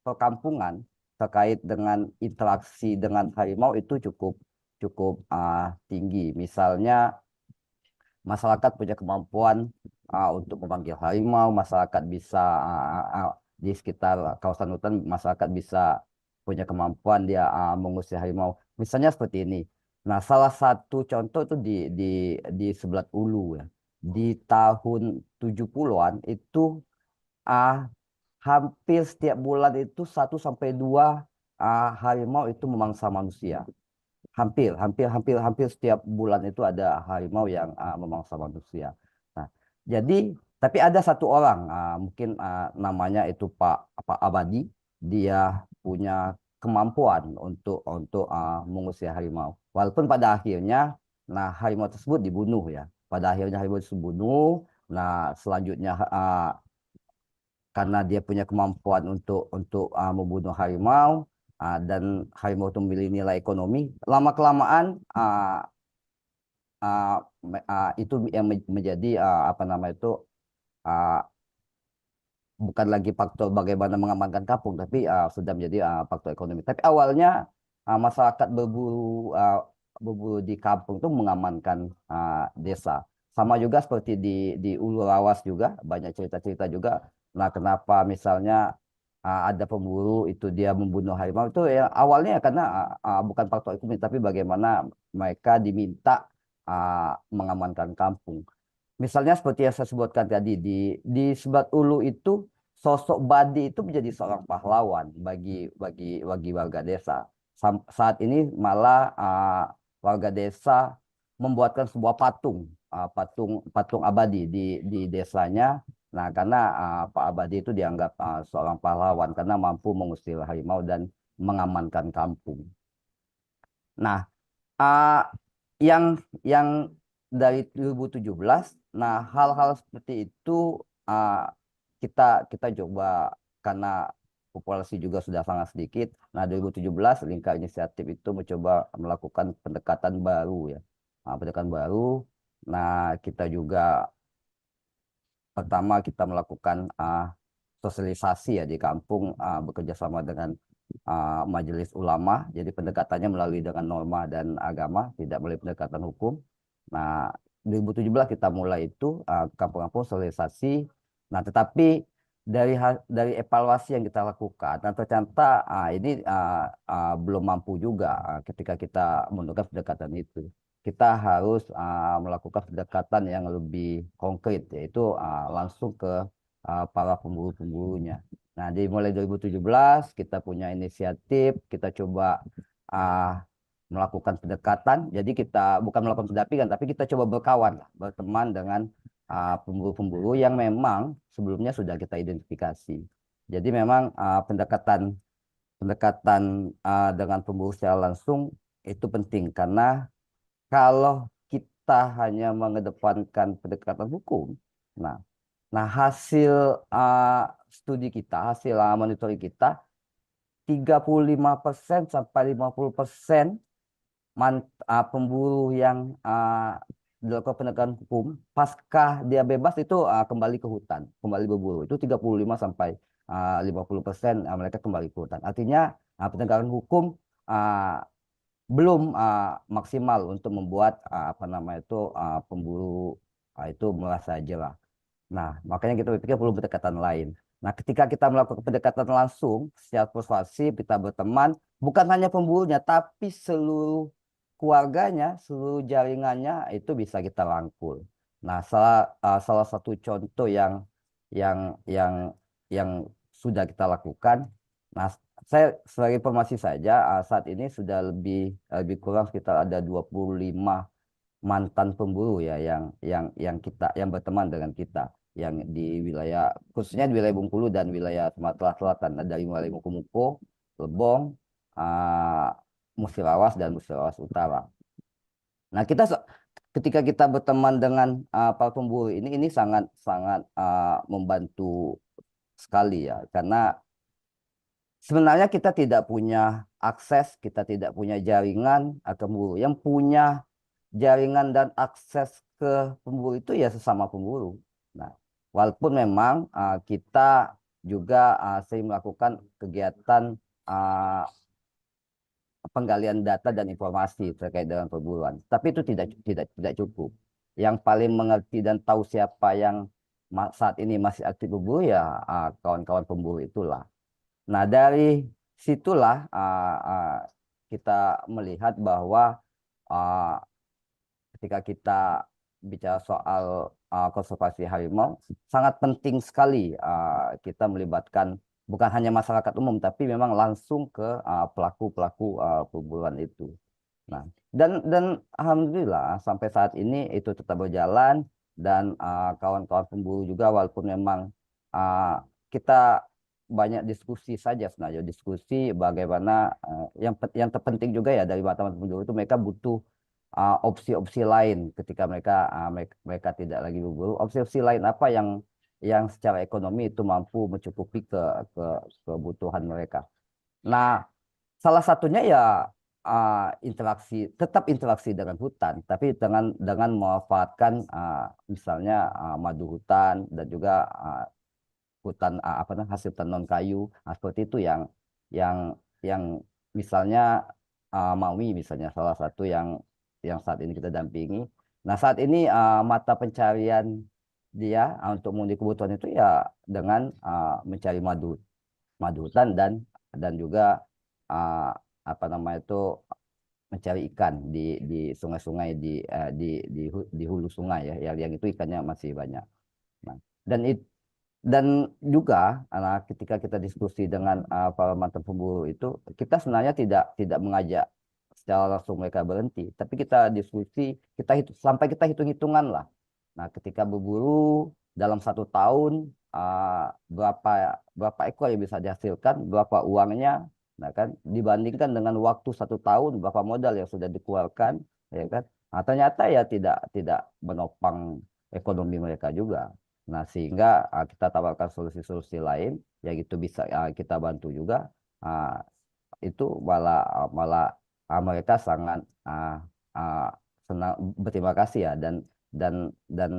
perkampungan terkait dengan interaksi dengan harimau itu cukup cukup tinggi. Misalnya masyarakat punya kemampuan untuk memanggil harimau, masyarakat bisa di sekitar kawasan hutan, masyarakat bisa punya kemampuan dia mengusir harimau. Misalnya seperti ini. Nah, salah satu contoh itu di Sebelat Ulu ya. Di tahun 70-an itu ah, hampir setiap bulan itu 1 sampai 2 harimau itu memangsa manusia. Hampir setiap bulan itu ada harimau yang memangsa manusia. Nah, jadi tapi ada satu orang, mungkin namanya itu Pak Abadi, dia punya kemampuan untuk mengusir harimau. Walaupun pada akhirnya, nah harimau tersebut dibunuh ya. Pada akhirnya harimau tersebut dibunuh. Nah, selanjutnya karena dia punya kemampuan untuk membunuh harimau, dan harimau itu memiliki nilai ekonomi, lama kelamaan itu yang menjadi apa nama itu, uh, bukan lagi faktor bagaimana mengamankan kampung, tapi sudah menjadi faktor ekonomi. Tapi awalnya masyarakat berburu di kampung itu mengamankan desa. sama juga seperti di Ulu Lawas juga banyak cerita-cerita juga. Nah, kenapa misalnya ada pemburu itu dia membunuh harimau itu ya awalnya karena bukan faktor ekonomi tapi bagaimana mereka diminta mengamankan kampung. Misalnya seperti yang saya sebutkan tadi di Sebat Ulu itu sosok Badi itu menjadi seorang pahlawan bagi warga desa. Saat ini malah warga desa membuatkan sebuah patung abadi di desanya. Nah, karena Pak Abadi itu dianggap seorang pahlawan karena mampu mengusir harimau dan mengamankan kampung. Nah, uh, yang dari 2017, nah hal-hal seperti itu uh, kita kita coba karena populasi juga sudah sangat sedikit. Nah, 2017 Lingkar Inisiatif itu mencoba melakukan pendekatan baru ya. Pendekatan baru. Nah, kita juga pertama kita melakukan sosialisasi ya di kampung bekerja sama dengan majelis ulama. Jadi pendekatannya melalui dengan norma dan agama, tidak melalui pendekatan hukum. Nah, 2017 kita mulai itu kampung-kampung sosialisasi. Nah, tetapi dari evaluasi yang kita lakukan, nah ternyata ini belum mampu juga ketika kita menggunakan pendekatan itu kita harus melakukan pendekatan yang lebih konkret, yaitu langsung ke para pemburu-pemburunya. Nah, di mulai 2017 kita punya inisiatif, kita coba uh, melakukan pendekatan. Jadi kita bukan melakukan pendampingan, tapi kita coba berkawan, berteman dengan pemburu-pemburu yang memang sebelumnya sudah kita identifikasi. Jadi memang pendekatan pendekatan dengan pemburu secara langsung itu penting karena kalau kita hanya mengedepankan pendekatan hukum, nah, hasil studi kita, hasil monitoring kita, 35% sampai 50% pemburu yang dilakukan penegakan hukum, pasca dia bebas itu kembali ke hutan, kembali berburu. Itu 35 sampai 50% mereka kembali ke hutan. Artinya penegakan hukum belum maksimal untuk membuat apa nama itu pemburu itu merasa jerah. Nah, makanya kita berpikir perlu pendekatan lain. Nah, ketika kita melakukan pendekatan langsung secara persuasif, kita berteman, bukan hanya pemburunya, tapi seluruh keluarganya, seluruh jaringannya itu bisa kita rangkul. Nah, salah satu contoh yang yang yang sudah kita lakukan. Nah, saya sebagai informasi saja, saat ini sudah lebih kurang sekitar ada 25 mantan pemburu ya yang kita yang berteman dengan kita yang di wilayah khususnya di wilayah Bengkulu dan wilayah Sumatera Selatan. Nah, dari mulai Muko-Muko, Lebong, uh, Musirawas dan Musirawas Utara. Nah, ketika kita berteman dengan para pemburu ini sangat sangat membantu sekali ya karena sebenarnya kita tidak punya akses, kita tidak punya jaringan pemburu. Yang punya jaringan dan akses ke pemburu itu ya sesama pemburu. Nah, walaupun memang kita juga sering melakukan kegiatan penggalian data dan informasi terkait dengan perburuan, tapi itu tidak cukup. Yang paling mengerti dan tahu siapa yang saat ini masih aktif berburu ya kawan-kawan pemburu itulah. Nah, dari situlah kita melihat bahwa uh, ketika kita bicara soal konservasi harimau, sangat penting sekali kita melibatkan bukan hanya masyarakat umum, tapi memang langsung ke pelaku-pelaku perburuan itu. Nah, dan alhamdulillah sampai saat ini itu tetap berjalan dan kawan-kawan pemburu juga walaupun memang kita banyak diskusi saja sebenarnya diskusi bagaimana yang terpenting juga ya dari teman-teman pemburu itu mereka butuh opsi-opsi lain ketika mereka tidak lagi berburu. Opsi-opsi lain apa yang secara ekonomi itu mampu mencukupi ke kebutuhan mereka. Nah, salah satunya ya tetap interaksi dengan hutan, tapi dengan memanfaatkan misalnya madu hutan dan juga hutan apa namanya hasil tenun kayu. Nah, seperti itu yang misalnya Maui misalnya salah satu yang saat ini kita dampingi Nah, saat ini mata pencarian dia untuk memenuhi kebutuhan itu ya dengan mencari madu hutan dan juga uh, apa namanya itu mencari ikan di sungai-sungai di hulu sungai ya yang itu ikannya masih banyak. Nah, dan dan juga ketika kita diskusi dengan para mantan pemburu itu kita sebenarnya tidak mengajak secara langsung mereka berhenti, tapi kita diskusi sampai kita hitung-hitungan lah. Nah, ketika berburu dalam 1 tahun berapa ekor yang bisa dihasilkan, berapa uangnya, nah kan dibandingkan dengan waktu 1 tahun berapa modal yang sudah dikeluarkan, ya kan? Nah, ternyata ya tidak menopang ekonomi mereka juga. Nah, sehingga kita tawarkan solusi-solusi lain, yang itu bisa kita bantu juga. Ah, itu malah malah mereka sangat ah, senang berterima kasih ya dan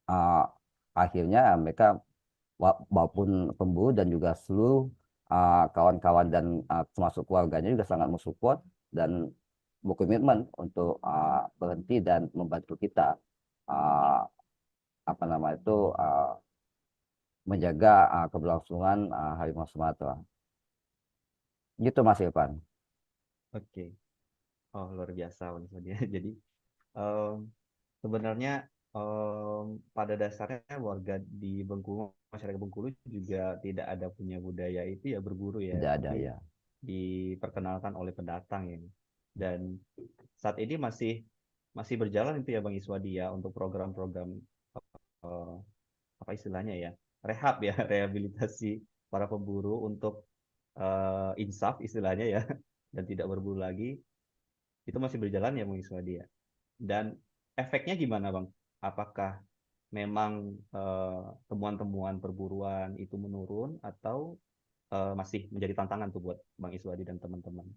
ah, akhirnya mereka walaupun pemburu dan juga seluruh kawan-kawan dan termasuk keluarganya juga sangat mensupport dan berkomitmen untuk berhenti dan membantu kita ah, apa nama itu menjaga keberlangsungan harimau Sumatera. Gitu Mas Irfan. Oke. Oh, luar biasa Bang Iswadi. Jadi em, sebenarnya pada dasarnya warga di Bengkulu, masyarakat Bengkulu juga tidak ada punya budaya itu ya berburu ya, Tidak ada tapi ya. diperkenalkan oleh pendatang ya. Dan saat ini masih masih berjalan itu ya Bang Iswadi ya untuk program-program eh, apa istilahnya ya, rehab ya, rehabilitasi para pemburu untuk insaf istilahnya ya, dan tidak berburu lagi. Itu masih berjalan ya Bang Iswadi ya. Dan efeknya gimana Bang? Apakah memang temuan-temuan perburuan itu menurun atau masih menjadi tantangan tuh buat Bang Iswadi dan teman-teman?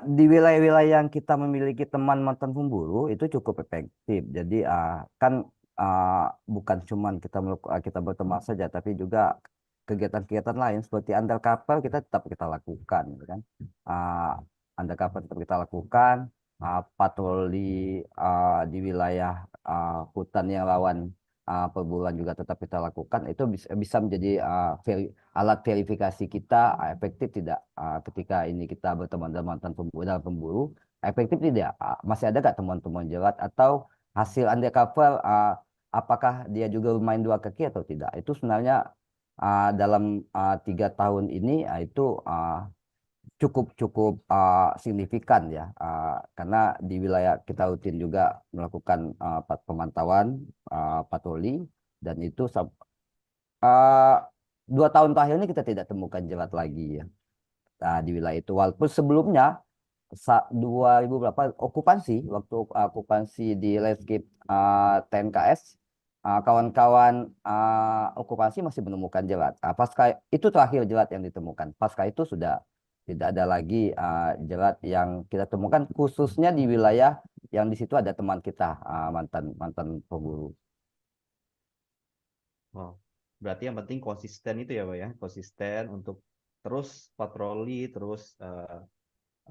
Di wilayah-wilayah yang kita memiliki teman mantan pemburu itu cukup efektif. Jadi kan bukan cuman kita berteman saja, tapi juga kegiatan-kegiatan lain seperti antar kapal kita tetap kita lakukan, gitu kan? Uh, Antar kapal tetap kita lakukan, patroli di wilayah hutan yang rawan perburuan juga tetap kita lakukan. Itu bisa menjadi alat verifikasi kita efektif tidak ketika ini kita berteman dengan mantan pemburu dalam pemburu efektif tidak. Masih ada nggak temuan-temuan jerat atau hasil undercover apakah dia juga bermain dua kaki atau tidak, itu sebenarnya dalam 3 tahun ini itu cukup cukup signifikan ya, karena di wilayah kita rutin juga melakukan pemantauan patroli dan itu 2 tahun terakhir ini kita tidak temukan jerat lagi ya di wilayah itu. Walaupun sebelumnya 2000 berapa waktu okupansi di landscape TNKS, kawan-kawan okupansi masih menemukan jerat. Pasca itu terakhir jerat yang ditemukan. Pasca itu sudah tidak ada lagi jerat yang kita temukan, khususnya di wilayah yang di situ ada teman kita mantan mantan pemburu. Wow. Berarti yang penting konsisten itu ya Pak ya, konsisten untuk terus patroli, terus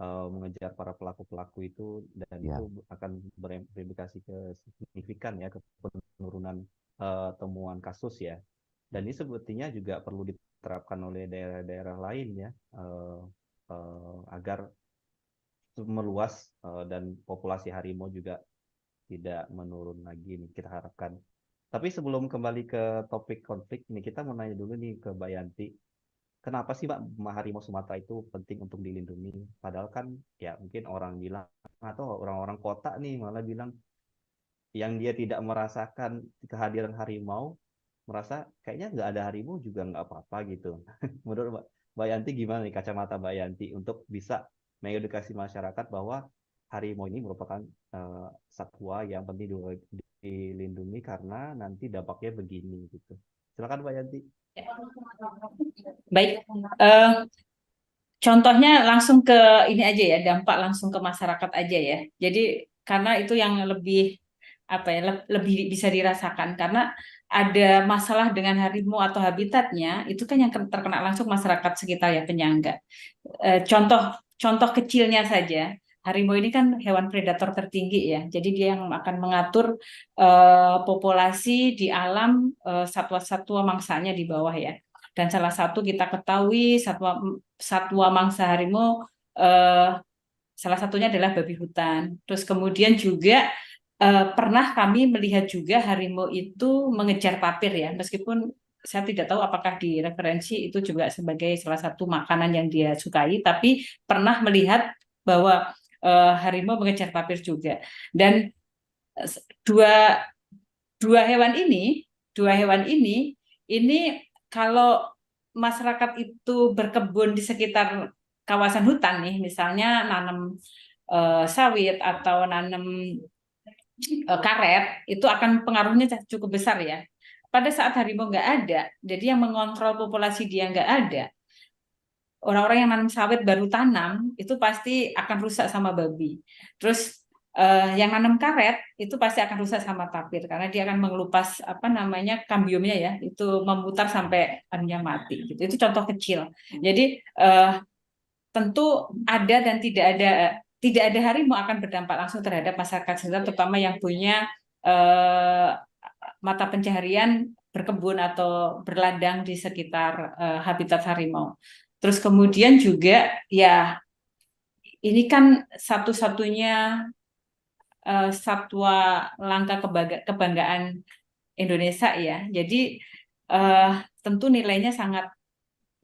mengejar para pelaku-pelaku itu, dan itu Ya. akan berimplikasi ke signifikan ya ke penurunan temuan kasus ya. Dan ini sebetulnya juga perlu diterapkan oleh daerah-daerah lain ya, agar meluas dan populasi harimau juga tidak menurun lagi nih kita harapkan. Tapi sebelum kembali ke topik konflik ini, kita mau nanya dulu nih ke Mbak Yanti. Kenapa sih Mbak harimau Sumatera itu penting untuk dilindungi? Padahal kan ya mungkin orang bilang, atau orang-orang kota nih malah bilang yang dia tidak merasakan kehadiran harimau, merasa kayaknya nggak ada harimau juga nggak apa-apa gitu. Menurut Mbak Yanti gimana nih kacamata Mbak Yanti untuk bisa mengedukasi masyarakat bahwa harimau ini merupakan satwa yang penting dilindungi karena nanti dampaknya begini gitu. Silakan Mbak Yanti. Baik, contohnya langsung ke ini aja ya, dampak langsung ke masyarakat aja ya. Jadi karena itu yang lebih apa ya, lebih bisa dirasakan karena ada masalah dengan harimau atau habitatnya, itu kan yang terkena langsung masyarakat sekitar ya, penyangga. Contoh contoh kecilnya saja, harimau ini kan hewan predator tertinggi ya. Jadi dia yang akan mengatur populasi di alam satwa-satwa mangsanya di bawah ya. Dan salah satu kita ketahui satwa satwa mangsa harimau salah satunya adalah babi hutan. Terus kemudian juga pernah kami melihat juga harimau itu mengejar tapir ya, meskipun saya tidak tahu apakah di referensi itu juga sebagai salah satu makanan yang dia sukai, tapi pernah melihat bahwa harimau mengejar tapir juga. Dan eh, dua dua hewan ini, dua hewan ini kalau masyarakat itu berkebun di sekitar kawasan hutan nih, misalnya nanam sawit atau nanam karet, itu akan pengaruhnya cukup besar ya. Pada saat harimau nggak ada, jadi yang mengontrol populasi dia nggak ada, orang-orang yang nanam sawit baru tanam itu pasti akan rusak sama babi. Terus yang nanam karet itu pasti akan rusak sama tapir karena dia akan mengelupas apa namanya kambiumnya ya, itu memutar sampai anunya mati gitu. Itu contoh kecil. Jadi tentu ada dan tidak ada harimau akan berdampak langsung terhadap masyarakat sekitar, terutama yang punya eh, mata pencaharian berkebun atau berladang di sekitar habitat harimau. Terus kemudian juga ya ini kan satu-satunya satwa langka kebanggaan Indonesia ya. Jadi eh, tentu nilainya sangat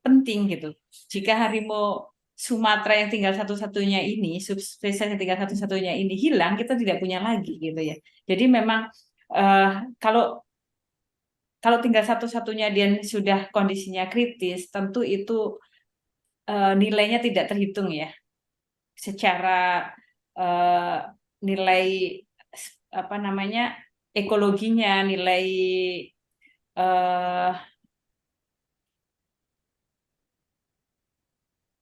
penting gitu. Jika harimau Sumatera yang tinggal satu-satunya ini, subspesies yang tinggal satu-satunya ini hilang, kita tidak punya lagi gitu ya. Jadi memang eh, kalau kalau tinggal satu-satunya dia sudah kondisinya kritis, tentu itu nilainya tidak terhitung ya. Secara eh, nilai apa namanya ekologinya, nilai eh,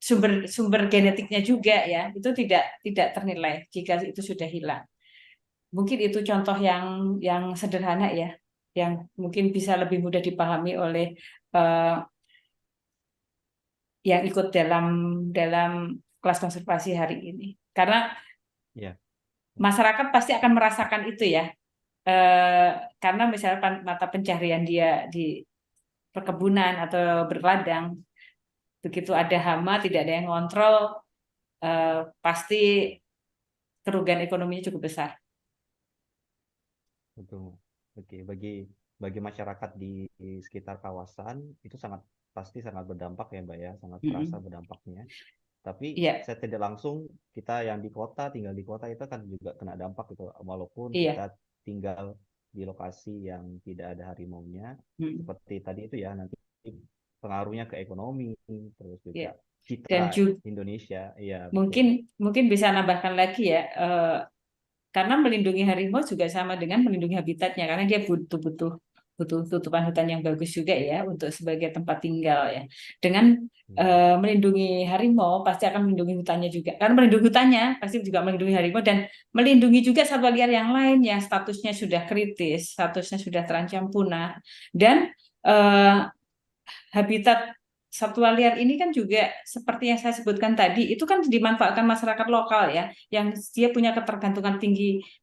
sumber sumber genetiknya juga ya, itu tidak ternilai jika itu sudah hilang. Mungkin itu contoh yang sederhana ya, yang mungkin bisa lebih mudah dipahami oleh eh, yang ikut dalam dalam kelas konservasi hari ini. Karena Ya, masyarakat pasti akan merasakan itu ya. Eh, karena misalnya mata pencaharian dia di perkebunan atau berladang, begitu ada hama, tidak ada yang ngontrol, pasti kerugian ekonominya cukup besar. betul. Oke, bagi masyarakat di sekitar kawasan itu pasti sangat berdampak ya, Mbak ya, sangat terasa Mm-mm. berdampaknya. Tapi Iya, saya tidak langsung, kita yang di kota, tinggal di kota itu kan juga kena dampak gitu, walaupun kita iya. tinggal di lokasi yang tidak ada harimaunya, Mm. seperti tadi itu ya, nanti pengaruhnya ke ekonomi, terus juga Iya. Dan citra juga Indonesia, iya betul. mungkin mungkin bisa nambahkan lagi ya, karena melindungi harimau juga sama dengan melindungi habitatnya, karena dia butuh butuh tutupan hutan yang bagus juga ya untuk sebagai tempat tinggal ya. Dengan Hmm, melindungi harimau pasti akan melindungi hutannya juga. Karena melindungi hutannya pasti juga melindungi harimau dan melindungi juga satwa liar yang lain yang statusnya sudah kritis, statusnya sudah terancam punah dan eh, habitat satwa liar ini kan juga seperti yang saya sebutkan tadi, itu kan dimanfaatkan masyarakat lokal ya, yang dia punya ketergantungan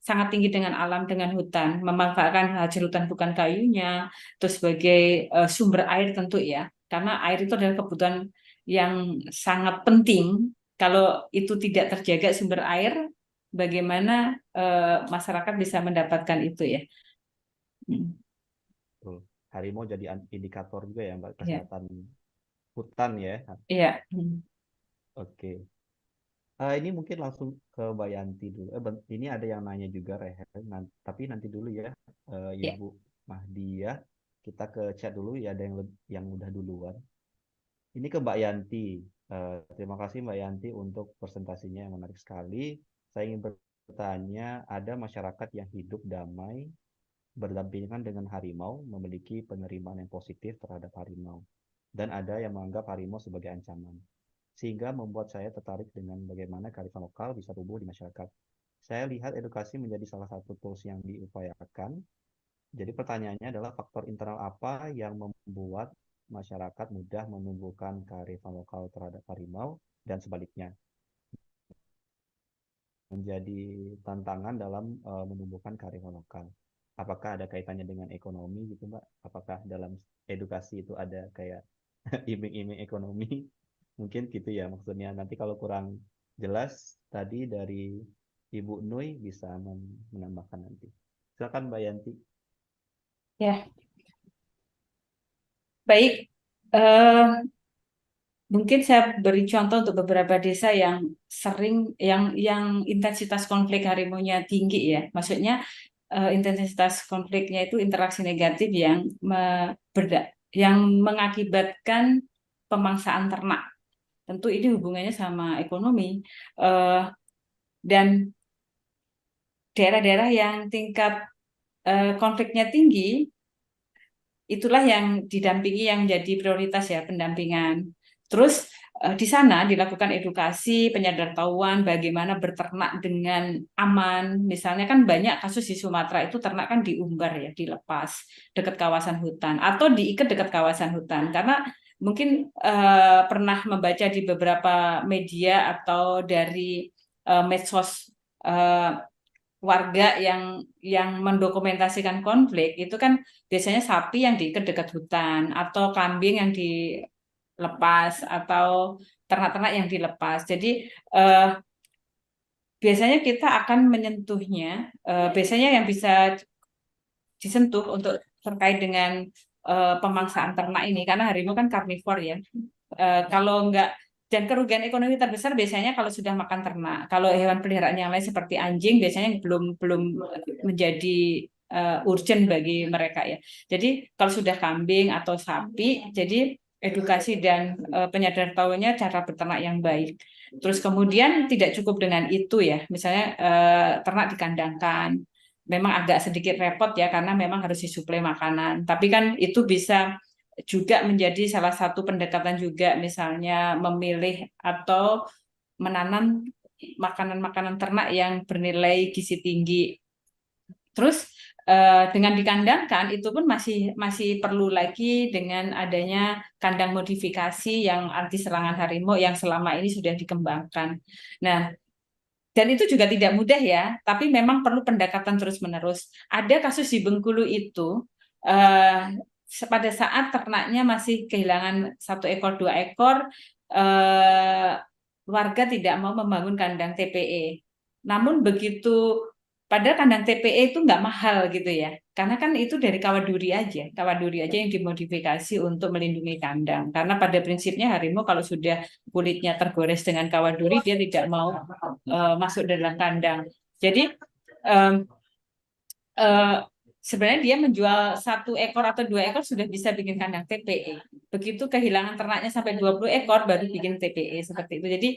sangat tinggi dengan alam, dengan hutan, memanfaatkan hasil hutan bukan kayunya, terus sebagai sumber air tentu ya, karena air itu adalah kebutuhan yang sangat penting. Kalau itu tidak terjaga sumber air, bagaimana masyarakat bisa mendapatkan itu ya? Hmm. betul. Harimau jadi indikator juga ya Mbak, Iya, kesehatan hutan ya. iya. Hmm. Oke. Ini mungkin langsung ke Mbak Yanti dulu. Ini ada yang nanya juga Rehan, tapi nanti dulu ya, Iya. Ibu Mahdiah. Kita ke chat dulu ya, ada yang udah duluan. Ini ke Mbak Yanti. Terima kasih Mbak Yanti untuk presentasinya yang menarik sekali. Saya ingin bertanya, ada masyarakat yang hidup damai berdampingan dengan harimau, memiliki penerimaan yang positif terhadap harimau, dan ada yang menganggap harimau sebagai ancaman, sehingga membuat saya tertarik dengan bagaimana kearifan lokal bisa tumbuh di masyarakat. Saya lihat edukasi menjadi salah satu tools yang diupayakan. Jadi pertanyaannya adalah faktor internal apa yang membuat masyarakat mudah menumbuhkan kearifan lokal terhadap harimau dan sebaliknya. menjadi tantangan dalam menumbuhkan kearifan lokal. Apakah ada kaitannya dengan ekonomi gitu, Mbak? Apakah dalam edukasi itu ada kayak iming-iming ekonomi? Mungkin gitu ya maksudnya. Nanti kalau kurang jelas tadi dari Ibu Nui bisa menambahkan nanti. Silakan Mbak Yanti. Ya, baik. Eh, Mungkin saya beri contoh untuk beberapa desa yang sering yang intensitas konflik harimaunya tinggi ya. Maksudnya intensitas konfliknya itu interaksi negatif yang mengakibatkan pemangsaan ternak. Tentu ini hubungannya sama ekonomi. Eh, dan daerah-daerah yang tingkat konfliknya tinggi, itulah yang didampingi yang jadi prioritas ya pendampingan. Terus di sana dilakukan edukasi, penyadartahuan bagaimana berternak dengan aman. Misalnya kan banyak kasus di Sumatera itu ternak kan diumbar ya, dilepas dekat kawasan hutan atau diikat dekat kawasan hutan. Karena mungkin pernah membaca di beberapa media atau dari medsos eh, warga yang mendokumentasikan konflik itu kan biasanya sapi yang diikat dekat hutan atau kambing yang dilepas atau ternak-ternak yang dilepas. Jadi biasanya kita akan menyentuhnya, biasanya yang bisa disentuh untuk terkait dengan pemangsaan ternak ini karena harimau kan karnivor ya. Kalau enggak dan kerugian ekonomi terbesar biasanya kalau sudah makan ternak. Kalau hewan peliharaan yang lain seperti anjing biasanya belum belum menjadi urgent bagi mereka ya. Jadi kalau sudah kambing atau sapi, jadi edukasi dan penyadartahuannya cara berternak yang baik. Terus kemudian tidak cukup dengan itu ya, misalnya ternak dikandangkan. Memang agak sedikit repot ya karena memang harus disuplai makanan. Tapi kan itu bisa juga menjadi salah satu pendekatan juga misalnya memilih atau menanam makanan-makanan ternak yang bernilai gizi tinggi. Terus dengan dikandangkan itu pun masih masih perlu lagi dengan adanya kandang modifikasi yang anti serangan harimau yang selama ini sudah dikembangkan. Nah, dan itu juga tidak mudah ya, tapi memang perlu pendekatan terus-menerus. Ada kasus di Bengkulu itu pada saat ternaknya masih kehilangan 1 ekor 2 ekor, warga tidak mau membangun kandang TPE. Namun begitu padahal kandang TPE itu nggak mahal gitu ya, karena kan itu dari kawat duri aja yang dimodifikasi untuk melindungi kandang. Karena pada prinsipnya harimau kalau sudah kulitnya tergores dengan kawat duri dia tidak mau masuk dalam kandang. Jadi um, sebenarnya dia menjual 1 ekor atau 2 ekor sudah bisa bikin kandang TPE. Begitu kehilangan ternaknya sampai 20 ekor baru bikin TPE seperti itu. Jadi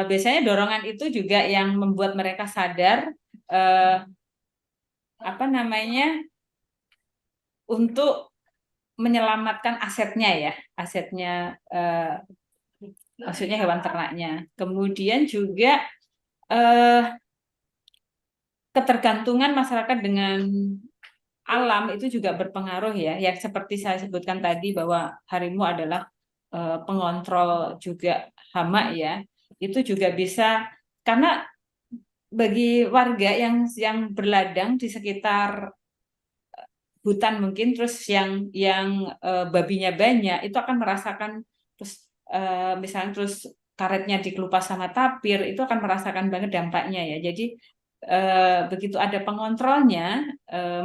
biasanya dorongan itu juga yang membuat mereka sadar apa namanya untuk menyelamatkan asetnya ya, asetnya maksudnya hewan ternaknya. Kemudian juga ketergantungan masyarakat dengan alam itu juga berpengaruh ya. Yang seperti saya sebutkan tadi bahwa harimau adalah pengontrol juga hama ya. Itu juga bisa karena bagi warga yang berladang di sekitar hutan mungkin terus yang babinya banyak itu akan merasakan terus misalnya terus karetnya dikelupas sama tapir itu akan merasakan banget dampaknya ya. Jadi begitu ada pengontrolnya,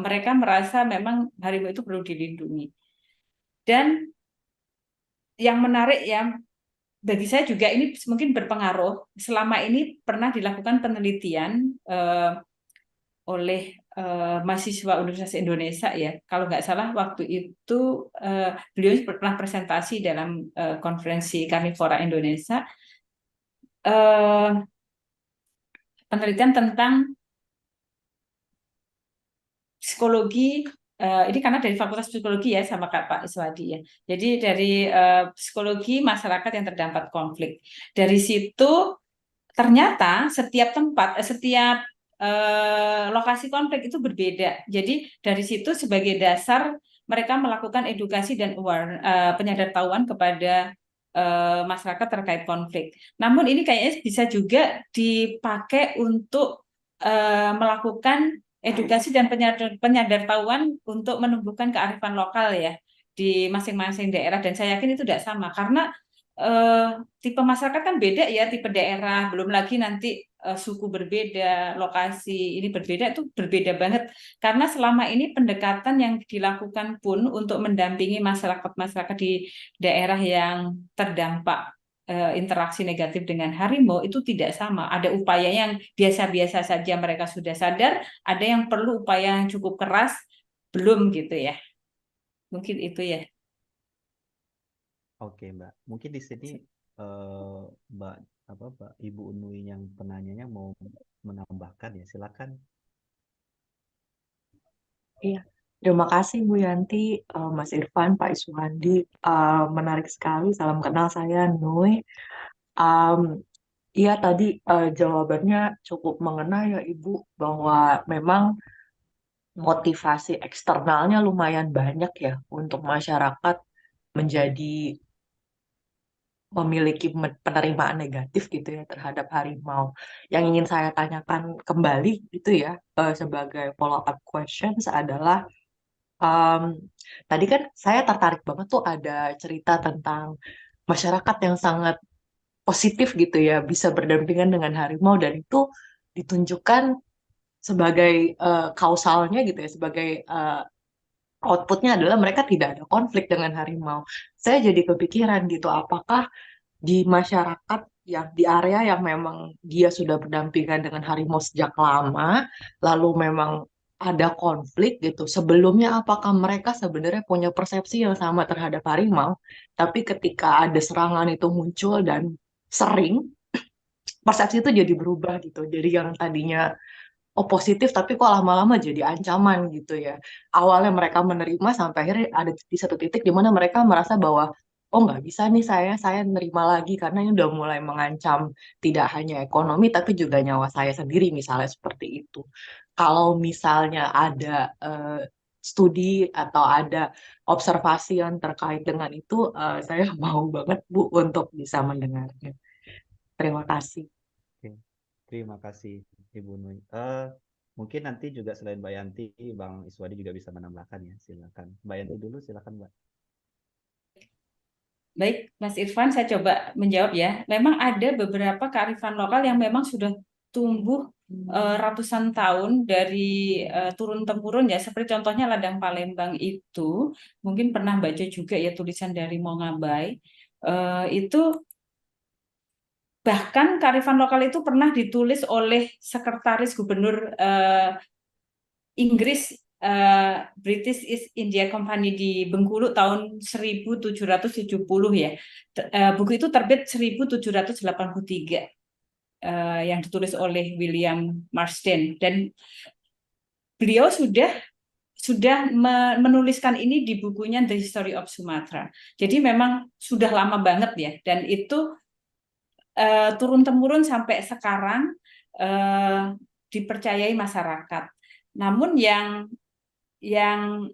mereka merasa memang harimau itu perlu dilindungi. Dan yang menarik ya, bagi saya juga ini mungkin berpengaruh. Selama ini pernah dilakukan penelitian oleh mahasiswa Universitas Indonesia ya. Kalau nggak salah waktu itu beliau pernah presentasi dalam konferensi Karnivora Indonesia. Penelitian tentang psikologi ini karena dari Fakultas Psikologi ya sama Pak Iswadi ya. Jadi dari psikologi masyarakat yang terdampak konflik. Dari situ ternyata setiap tempat, setiap lokasi konflik itu berbeda. Jadi dari situ sebagai dasar mereka melakukan edukasi dan penyadartahuan kepada masyarakat terkait konflik. Namun ini kayaknya bisa juga dipakai untuk melakukan edukasi dan penyadartahuan untuk menumbuhkan kearifan lokal ya di masing-masing daerah, dan saya yakin itu tidak sama karena tipe masyarakat kan beda ya, tipe daerah, belum lagi nanti suku berbeda, lokasi ini berbeda, itu berbeda banget karena selama ini pendekatan yang dilakukan pun untuk mendampingi masyarakat-masyarakat di daerah yang terdampak interaksi negatif dengan harimau itu tidak sama. Ada upaya yang biasa-biasa saja mereka sudah sadar, ada yang perlu upaya yang cukup keras belum gitu ya. Mungkin itu ya. Oke, Mbak. Mungkin di sini Mbak Ibu Unui yang penanyanya mau menambahkan ya, silakan. Iya, terima kasih Bu Yanti, Mas Irfan, Pak Iswandi. Menarik sekali, salam kenal, saya Nui. Um, Iya tadi jawabannya cukup mengena ya Ibu, bahwa memang motivasi eksternalnya lumayan banyak ya untuk masyarakat menjadi memiliki penerimaan negatif gitu ya terhadap harimau. Yang ingin saya tanyakan kembali itu ya sebagai follow up questions adalah tadi kan saya tertarik banget tuh ada cerita tentang masyarakat yang sangat positif gitu ya, bisa berdampingan dengan harimau dan itu ditunjukkan sebagai kausalnya gitu ya, sebagai outputnya adalah mereka tidak ada konflik dengan harimau. Saya jadi kepikiran gitu, apakah di masyarakat yang di area yang memang dia sudah berdampingan dengan harimau sejak lama, lalu memang ada konflik gitu. Sebelumnya apakah mereka sebenarnya punya persepsi yang sama terhadap harimau, tapi ketika ada serangan itu muncul dan sering, persepsi itu jadi berubah gitu. Jadi yang tadinya positif tapi kok lama-lama jadi ancaman gitu ya. Awalnya mereka menerima sampai akhirnya ada di satu titik di mana mereka merasa bahwa oh nggak bisa nih saya nerima lagi karena ini udah mulai mengancam tidak hanya ekonomi tapi juga nyawa saya sendiri misalnya seperti itu. Kalau misalnya ada studi atau ada observasi yang terkait dengan itu, saya mau banget Bu untuk bisa mendengarnya. Terima kasih. Oke. Terima kasih Ibu Nui. Mungkin nanti juga selain Mbak Yanti, Bang Iswadi juga bisa menambahkan ya. Silakan. Mbak Yanti dulu, silakan Mbak. Baik, Mas Irfan, saya coba menjawab ya. Memang ada beberapa kearifan lokal yang memang sudah tumbuh ratusan tahun dari turun-temurun ya. Seperti contohnya ladang Palembang itu, mungkin pernah baca juga ya tulisan dari Mongabai. Itu bahkan kearifan lokal itu pernah ditulis oleh sekretaris gubernur Inggris, British East India Company di Bengkulu tahun 1770 ya. Buku itu terbit 1783 yang ditulis oleh William Marsden, dan beliau sudah menuliskan ini di bukunya The History of Sumatra. Jadi memang sudah lama banget ya, dan itu turun-temurun sampai sekarang dipercayai masyarakat. Namun yang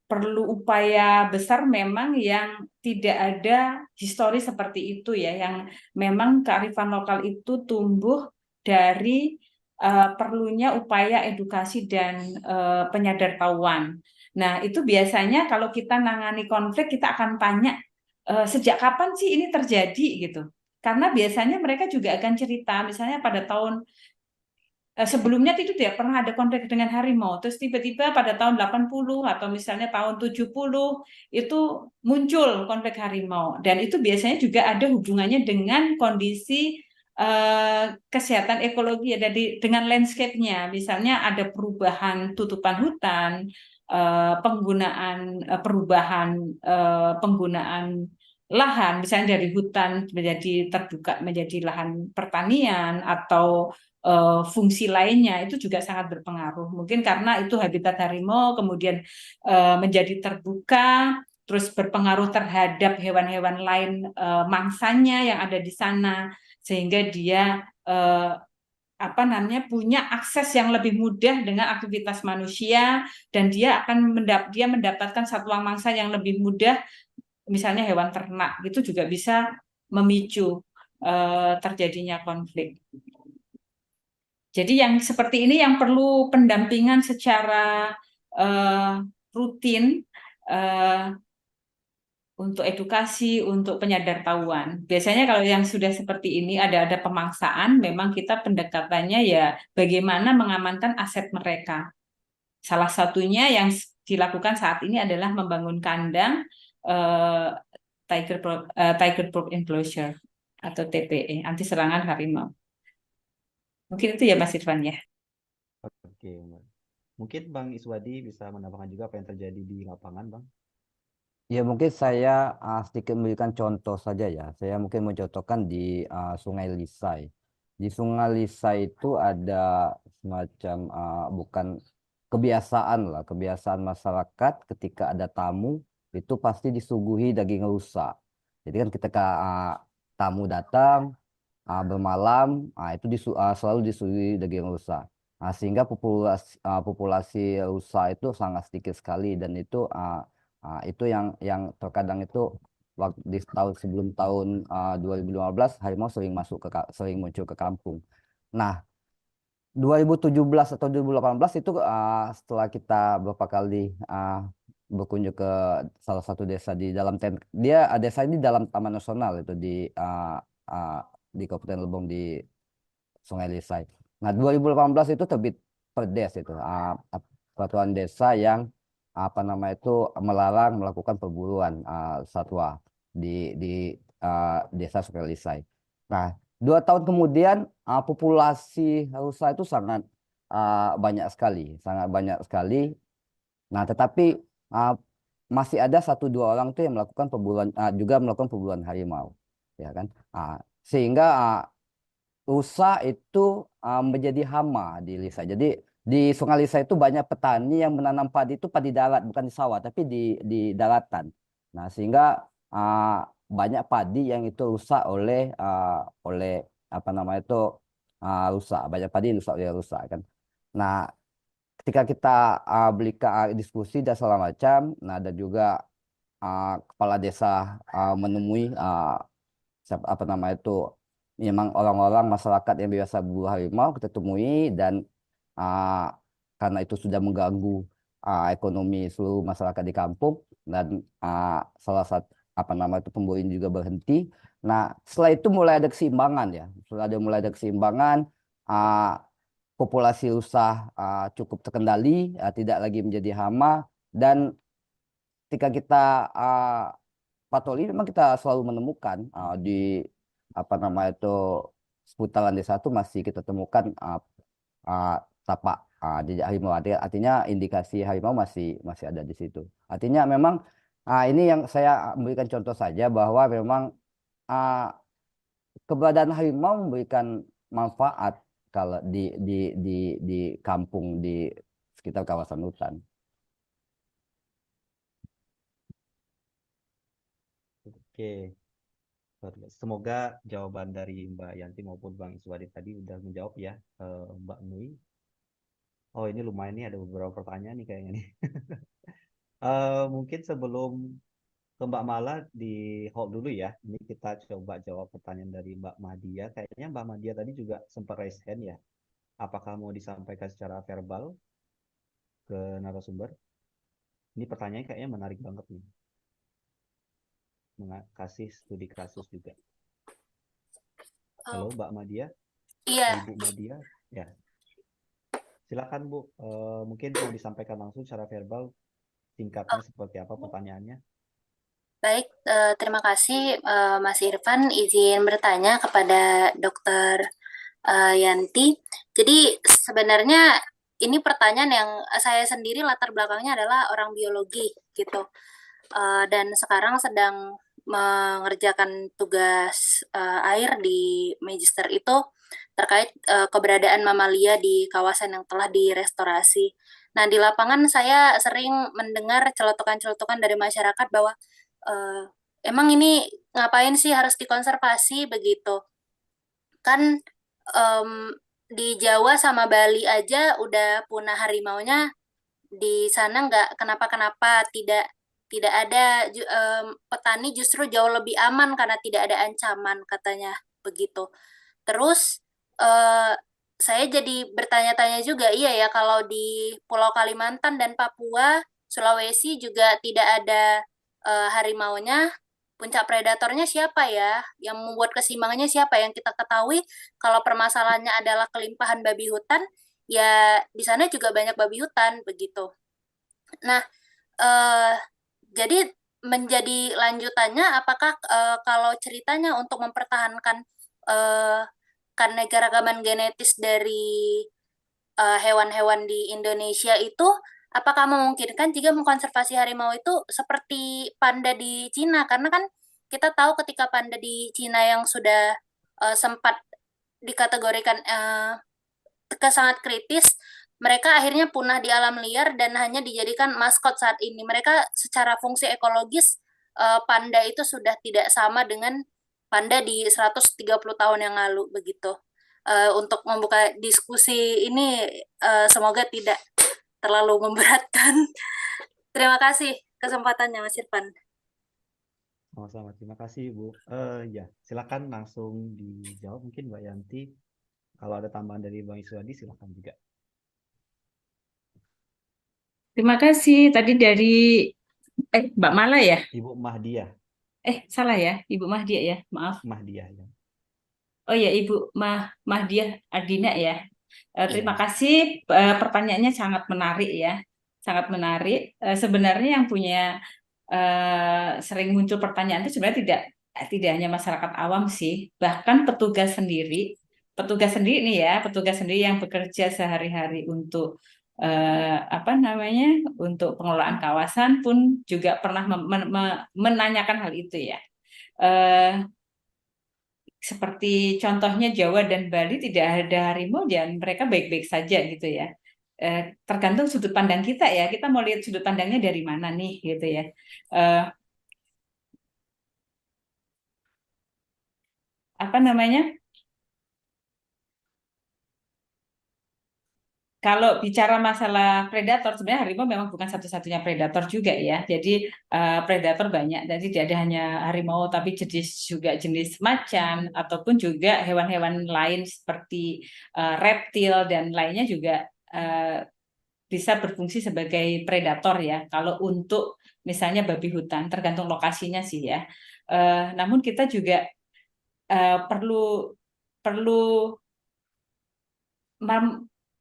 perlu upaya besar memang yang tidak ada histori seperti itu ya, yang memang kearifan lokal itu tumbuh dari perlunya upaya edukasi dan penyadartahuan. Nah, itu biasanya kalau kita nangani konflik kita akan tanya sejak kapan sih ini terjadi gitu. Karena biasanya mereka juga akan cerita, misalnya pada tahun sebelumnya itu tidak pernah ada konflik dengan harimau. Terus tiba-tiba pada tahun 80 atau misalnya tahun 70 itu muncul konflik harimau. Dan itu biasanya juga ada hubungannya dengan kondisi kesehatan ekologi ya, dengan landscape-nya. Misalnya ada perubahan tutupan hutan, penggunaan lahan, misalnya dari hutan menjadi terbuka menjadi lahan pertanian atau fungsi lainnya, itu juga sangat berpengaruh. Mungkin karena itu habitat harimau kemudian menjadi terbuka, terus berpengaruh terhadap hewan-hewan lain mangsanya yang ada di sana, sehingga dia punya akses yang lebih mudah dengan aktivitas manusia, dan dia akan mendapatkan satwa mangsa yang lebih mudah, misalnya hewan ternak itu juga bisa memicu terjadinya konflik. Jadi yang seperti ini yang perlu pendampingan secara rutin untuk edukasi, untuk penyadartahuan. Biasanya kalau yang sudah seperti ini ada pemaksaan, memang kita pendekatannya ya bagaimana mengamankan aset mereka. Salah satunya yang dilakukan saat ini adalah membangun kandang Tiger Proof Enclosure atau TPE, anti serangan harimau. Mungkin itu ya Mas Irfan ya. Oke, Mbak. Mungkin Bang Iswadi bisa menambahkan juga apa yang terjadi di lapangan, Bang. Ya mungkin saya sedikit memberikan contoh saja ya. Saya mungkin mencontohkan di Sungai Lisai. Di Sungai Lisai itu ada semacam bukan kebiasaan lah, kebiasaan masyarakat ketika ada tamu itu pasti disuguhi daging rusa. Jadi kan ketika tamu datang bermalam, itu selalu disuguhi daging rusa. Sehingga populasi rusa itu sangat sedikit sekali dan itu yang terkadang itu waktu di tahun sebelum tahun 2015 harimau sering muncul ke kampung. Nah, 2017 atau 2018 itu setelah kita beberapa kali berkunjung ke salah satu desa di dalam desa ini dalam Taman Nasional itu di Kabupaten Lebong di Sungai Lisai. Nah, 2018 itu terbit Perdes itu peraturan desa yang apa nama itu melarang melakukan perburuan satwa di desa Sungai Lisai. Nah, 2 tahun kemudian populasi rusa itu sangat banyak sekali. Nah, tetapi masih ada 1-2 orang tuh yang melakukan juga melakukan perburuan harimau, ya kan? Sehingga rusa itu menjadi hama di Lisa. Jadi di Sungai Lisa itu banyak petani yang menanam padi itu padi darat, bukan di sawah, tapi di daratan. Nah, sehingga banyak padi yang itu rusak oleh apa namanya itu rusak. Banyak padi yang rusak oleh rusak kan. Nah, ketika kita diskusi dan segala macam, nah dan juga kepala desa menemui apa nama itu memang orang-orang masyarakat yang biasa berburu harimau kita temui dan uh, karena itu sudah mengganggu ekonomi seluruh masyarakat di kampung dan salah satu apa nama itu pemburu ini juga berhenti. Nah, setelah itu mulai ada keseimbangan ya. Mulai ada keseimbangan, populasi rusa cukup terkendali, tidak lagi menjadi hama dan ketika kita patroli memang kita selalu menemukan di apa nama itu seputaran desa itu masih kita temukan tapak jejak harimau. Artinya indikasi harimau masih masih ada di situ. Artinya memang ini yang saya memberikan contoh saja bahwa memang keberadaan harimau memberikan manfaat kalau di kampung di sekitar kawasan hutan. Oke. Semoga jawaban dari Mbak Yanti maupun Bang Iswadi tadi udah menjawab ya, Mbak Nui. Oh, ini lumayan nih, ada beberapa pertanyaan nih kayaknya nih. Mungkin sebelum ke Mbak Mala di hold dulu ya. Ini kita coba jawab pertanyaan dari Mbak Madia. Kayaknya Mbak Madia tadi juga sempat raise hand ya. Apakah mau disampaikan secara verbal ke narasumber? Ini pertanyaannya kayaknya menarik banget nih. Kasih studi kasus juga. Halo Mbak Madia, Iya, Ibu Madia, ya. Silakan Bu, mungkin mau disampaikan langsung secara verbal, singkatnya seperti apa pertanyaannya? baik. Terima kasih Mas Irfan. Izin bertanya kepada Dokter Yanti. Jadi sebenarnya ini pertanyaan yang saya sendiri latar belakangnya adalah orang biologi gitu. Dan sekarang sedang mengerjakan tugas air di Magister itu terkait keberadaan mamalia di kawasan yang telah direstorasi. Nah, di lapangan saya sering mendengar celotukan-celotukan dari masyarakat bahwa eh, emang ini ngapain sih harus dikonservasi begitu? Kan em, di Jawa sama Bali aja udah punah harimaunya, di sana nggak kenapa-kenapa, tidak tidak ada petani justru jauh lebih aman karena tidak ada ancaman katanya begitu. Terus saya jadi bertanya-tanya juga, iya ya kalau di Pulau Kalimantan dan Papua, Sulawesi juga tidak ada harimaunya. Puncak predatornya siapa ya? Yang membuat keseimbangannya siapa? Yang kita ketahui kalau permasalahannya adalah kelimpahan babi hutan, ya di sana juga banyak babi hutan begitu. Nah, eh, jadi menjadi lanjutannya, apakah kalau ceritanya untuk mempertahankan keanekaragaman genetis dari hewan-hewan di Indonesia itu, apakah memungkinkan jika mengkonservasi harimau itu seperti panda di Cina? Karena kan kita tahu ketika panda di Cina yang sudah sempat dikategorikan sangat kritis, mereka akhirnya punah di alam liar dan hanya dijadikan maskot saat ini. Mereka secara fungsi ekologis, panda itu sudah tidak sama dengan panda di 130 tahun yang lalu begitu. Untuk membuka diskusi ini, semoga tidak terlalu memberatkan. Terima kasih kesempatannya, Mas Irfan. Sama-sama, terima kasih Bu. Ya, silakan langsung dijawab mungkin Mbak Yanti. Kalau ada tambahan dari Bang Iswadi, silakan juga. Terima kasih. Tadi dari Mbak Mala ya? Ibu Mahdiah, Salah ya, Ibu Mahdia ya, maaf. Mahdiah ya. Oh ya, Ibu Mahdiah Ardina ya. Terima Iya. kasih, pertanyaannya sangat menarik ya, sangat menarik. Sebenarnya yang punya sering muncul pertanyaan itu sebenarnya tidak hanya masyarakat awam sih, bahkan petugas sendiri nih ya, petugas sendiri yang bekerja sehari-hari untuk apa namanya, untuk pengelolaan kawasan pun juga pernah menanyakan hal itu ya. Eh, Seperti contohnya Jawa dan Bali tidak ada harimau dan mereka baik-baik saja gitu ya. Tergantung sudut pandang kita ya, kita mau lihat sudut pandangnya dari mana nih gitu ya. Eh, Apa namanya? Kalau bicara masalah predator, sebenarnya harimau memang bukan satu-satunya predator juga ya. Jadi predator banyak. Jadi tidak ada hanya harimau, tapi juga jenis macan ataupun juga hewan-hewan lain seperti reptil dan lainnya juga bisa berfungsi sebagai predator ya. Kalau untuk misalnya babi hutan, tergantung lokasinya sih ya. Namun kita juga perlu perlu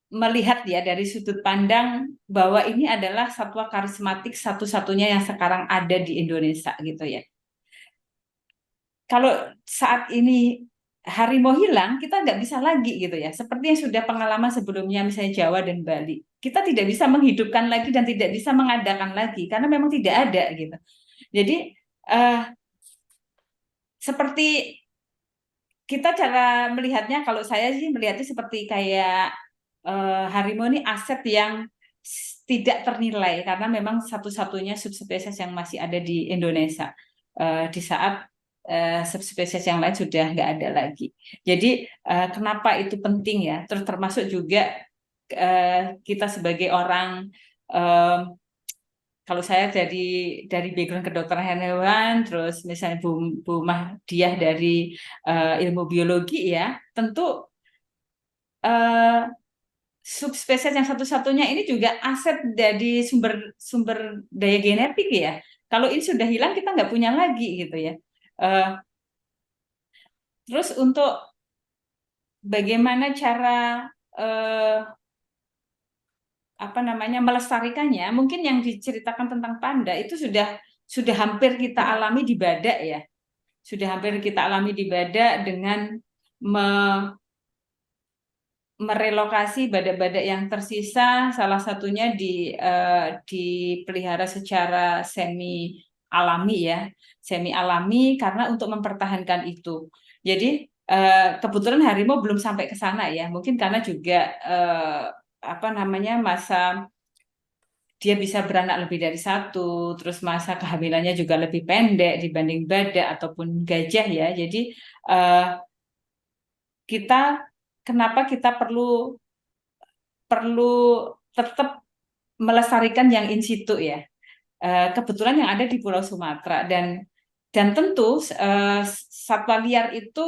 melihat ya dari sudut pandang bahwa ini adalah satwa karismatik satu-satunya yang sekarang ada di Indonesia gitu ya. Kalau saat ini harimau hilang, kita nggak bisa lagi gitu ya. Seperti yang sudah pengalaman sebelumnya misalnya Jawa dan Bali. Kita tidak bisa menghidupkan lagi dan tidak bisa mengadakan lagi karena memang tidak ada gitu. Jadi seperti kita cara melihatnya, kalau saya sih melihatnya seperti kayak harimau ini aset yang tidak ternilai karena memang satu-satunya subspesies yang masih ada di Indonesia di saat subspesies yang lain sudah nggak ada lagi. Jadi kenapa itu penting ya? Termasuk juga kita sebagai orang kalau saya dari background kedokteran hewan, terus misalnya Bu Mahdiah dari ilmu biologi ya, tentu subspesies yang satu-satunya ini juga aset dari sumber daya genetik ya. Kalau ini sudah hilang kita nggak punya lagi gitu ya. Terus untuk bagaimana cara apa namanya melestarikannya, mungkin yang diceritakan tentang panda itu sudah hampir kita alami di Badak ya. Sudah hampir kita alami di Badak dengan merelokasi badak-badak yang tersisa, salah satunya dipelihara secara semi alami ya, semi alami karena untuk mempertahankan itu. Jadi kebetulan harimau belum sampai ke sana ya, mungkin karena juga apa namanya masa dia bisa beranak lebih dari satu, terus masa kehamilannya juga lebih pendek dibanding badak ataupun gajah ya. Jadi kenapa kita perlu tetap melestarikan yang in situ ya. kebetulan yang ada di Pulau Sumatera, dan tentu satwa liar itu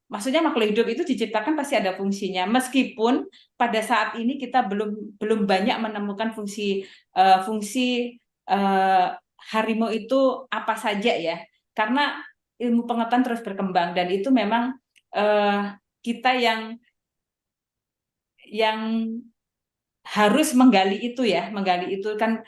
maksudnya makhluk hidup itu diciptakan pasti ada fungsinya, meskipun pada saat ini kita belum banyak menemukan fungsi harimau itu apa saja ya, karena ilmu pengetahuan terus berkembang dan itu memang kita yang harus menggali itu ya, menggali itu kan.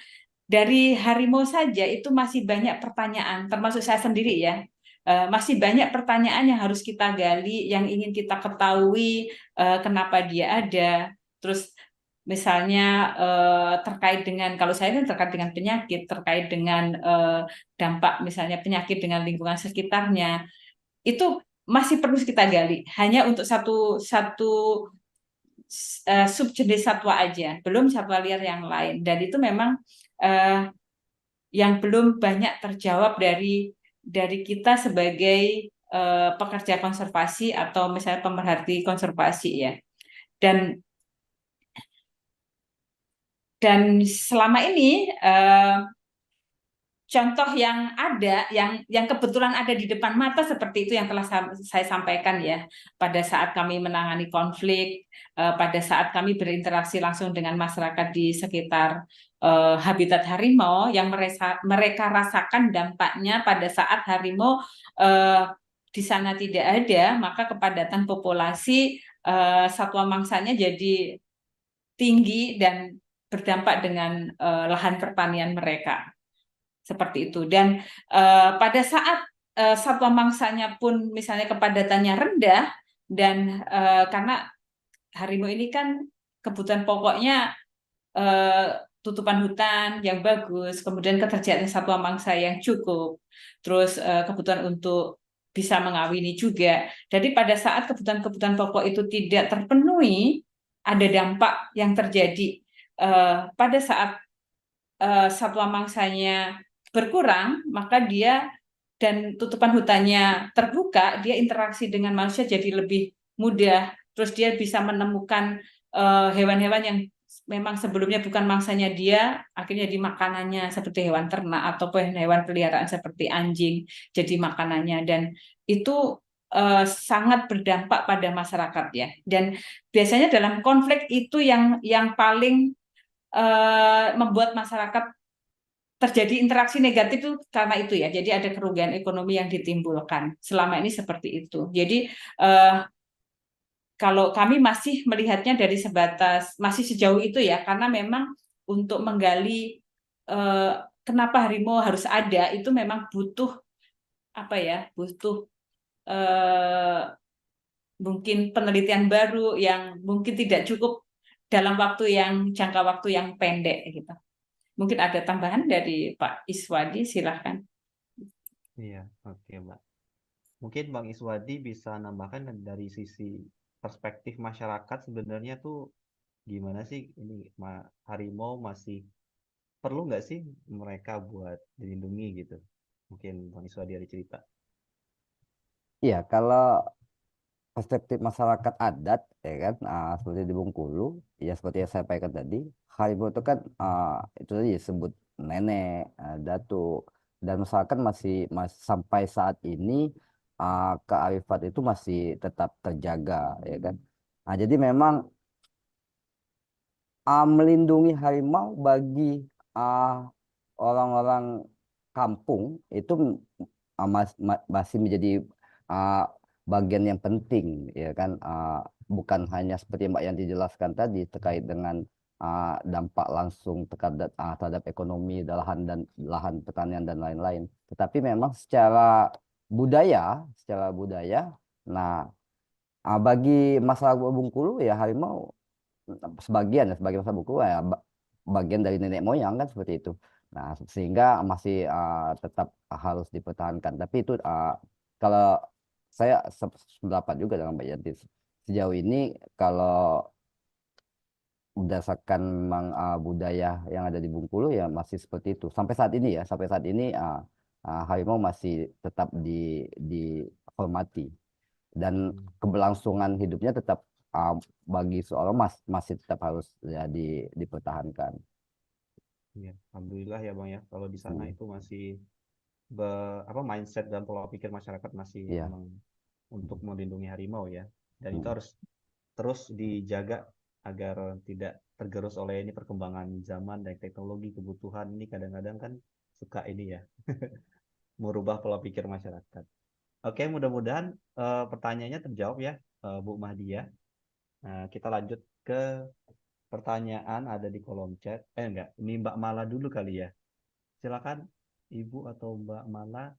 Dari harimau saja itu masih banyak pertanyaan, termasuk saya sendiri ya. Masih banyak pertanyaan yang harus kita gali, yang ingin kita ketahui kenapa dia ada. Terus misalnya terkait dengan, kalau saya kan terkait dengan penyakit, terkait dengan dampak misalnya penyakit dengan lingkungan sekitarnya, itu masih perlu kita gali. Hanya untuk satu satu subjenis satwa aja, belum satwa liar yang lain. Dan itu memang eh, yang belum banyak terjawab dari kita sebagai pekerja konservasi atau misalnya pemerhati konservasi ya. Dan selama ini contoh yang ada, yang kebetulan ada di depan mata seperti itu yang telah saya sampaikan ya, pada saat kami menangani konflik, pada saat kami berinteraksi langsung dengan masyarakat di sekitar habitat harimau, yang mereka rasakan dampaknya pada saat harimau di sana tidak ada, maka kepadatan populasi satwa mangsanya jadi tinggi dan berdampak dengan lahan pertanian mereka. Seperti itu. Dan pada saat satwa mangsanya pun misalnya kepadatannya rendah, dan karena harimau ini kan kebutuhan pokoknya tutupan hutan yang bagus, kemudian ketersediaan satwa mangsa yang cukup, terus kebutuhan untuk bisa mengawini juga. Jadi pada saat kebutuhan-kebutuhan pokok itu tidak terpenuhi, ada dampak yang terjadi pada saat satwa mangsanya berkurang, maka dia dan tutupan hutannya terbuka, dia interaksi dengan manusia jadi lebih mudah. Terus dia bisa menemukan hewan-hewan yang memang sebelumnya bukan mangsanya dia, akhirnya di makanannya seperti hewan ternak ataupun hewan peliharaan seperti anjing jadi makanannya. Dan itu sangat berdampak pada masyarakat ya. Dan biasanya dalam konflik itu yang paling membuat masyarakat terjadi interaksi negatif itu karena itu ya. Jadi ada kerugian ekonomi yang ditimbulkan. Selama ini seperti itu. Jadi kalau kami masih melihatnya dari sebatas masih sejauh itu ya, karena memang untuk menggali kenapa harimau harus ada itu memang butuh apa ya? Butuh mungkin penelitian baru yang mungkin tidak cukup dalam jangka waktu yang pendek gitu. Mungkin ada tambahan dari Pak Iswadi, silahkan. Iya, oke, Mbak. Mungkin Bang Iswadi bisa nambahkan dari sisi perspektif masyarakat sebenarnya tuh gimana sih ini harimau masih perlu nggak sih mereka buat dilindungi gitu? Mungkin Bang Iswadi ada cerita. Iya, kalau perspektif masyarakat adat ya kan, seperti di Bengkulu ya, seperti yang saya sampaikan tadi, harimau itu kan itu tadi disebut nenek, datuk, dan masyarakat masih sampai saat ini kearifan itu masih tetap terjaga ya kan. Nah, jadi memang melindungi harimau bagi ah, orang-orang kampung itu masih menjadi ah, bagian yang penting ya kan. Bukan hanya seperti Mbak Yanti jelaskan tadi terkait dengan dampak langsung terhadap ekonomi dan lahan pertanian dan lain-lain, tetapi memang secara budaya, nah bagi masyarakat Bengkulu ya harimau sebagian besar buku ya bagian dari nenek moyang kan seperti itu. Nah, sehingga masih tetap harus dipertahankan. Tapi itu kalau saya sependapat juga dengan Mbak Yanti. Sejauh ini kalau berdasarkan memang budaya yang ada di Bengkulu ya masih seperti itu. Sampai saat ini harimau masih tetap dihormati dan keberlangsungan hidupnya tetap bagi seorang masih tetap harus ya, dipertahankan. Iya, alhamdulillah ya Bang ya. Kalau di sana Hmm, itu masih mindset dan pola pikir masyarakat masih iya. emang untuk melindungi harimau ya. Dan itu Hmm, harus terus dijaga agar tidak tergerus oleh ini perkembangan zaman dan teknologi kebutuhan ini kadang-kadang kan suka ini ya merubah pola pikir masyarakat. Oke, mudah-mudahan pertanyaannya terjawab ya, Bu Mahdia. Nah, kita lanjut ke pertanyaan ada di kolom chat. Enggak, ini Mbak Mala dulu kali ya. Silakan Ibu atau Mbak Mala,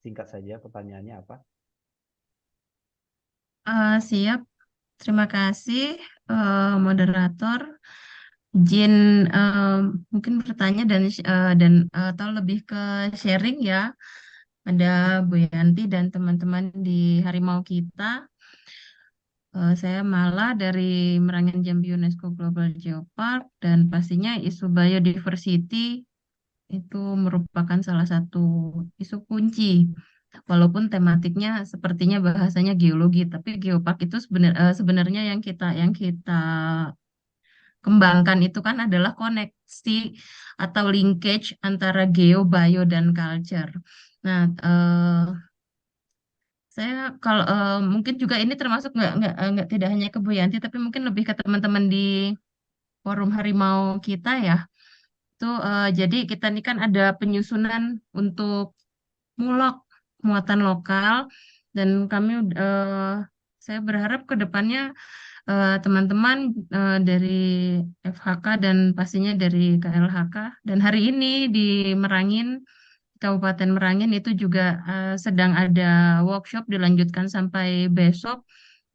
singkat saja pertanyaannya apa? Siap, terima kasih moderator. Izin mungkin bertanya dan atau lebih ke sharing ya. Ada Bu Yanti dan teman-teman di Harimau kita. Saya Mala dari Merangin Jambi UNESCO Global Geopark dan pastinya isu biodiversity itu merupakan salah satu isu kunci. Walaupun tematiknya sepertinya bahasanya geologi, tapi geopark itu sebenarnya yang kita kembangkan itu kan adalah koneksi atau linkage antara geo, bio, dan culture. Nah, saya kalau mungkin juga ini termasuk nggak tidak hanya ke Bu Yanti, tapi mungkin lebih ke teman-teman di forum harimau kita ya. Itu jadi kita ini kan ada penyusunan untuk mulok muatan lokal dan saya berharap ke depannya teman-teman dari FHK dan pastinya dari KLHK dan hari ini di Merangin Kabupaten Merangin itu juga sedang ada workshop dilanjutkan sampai besok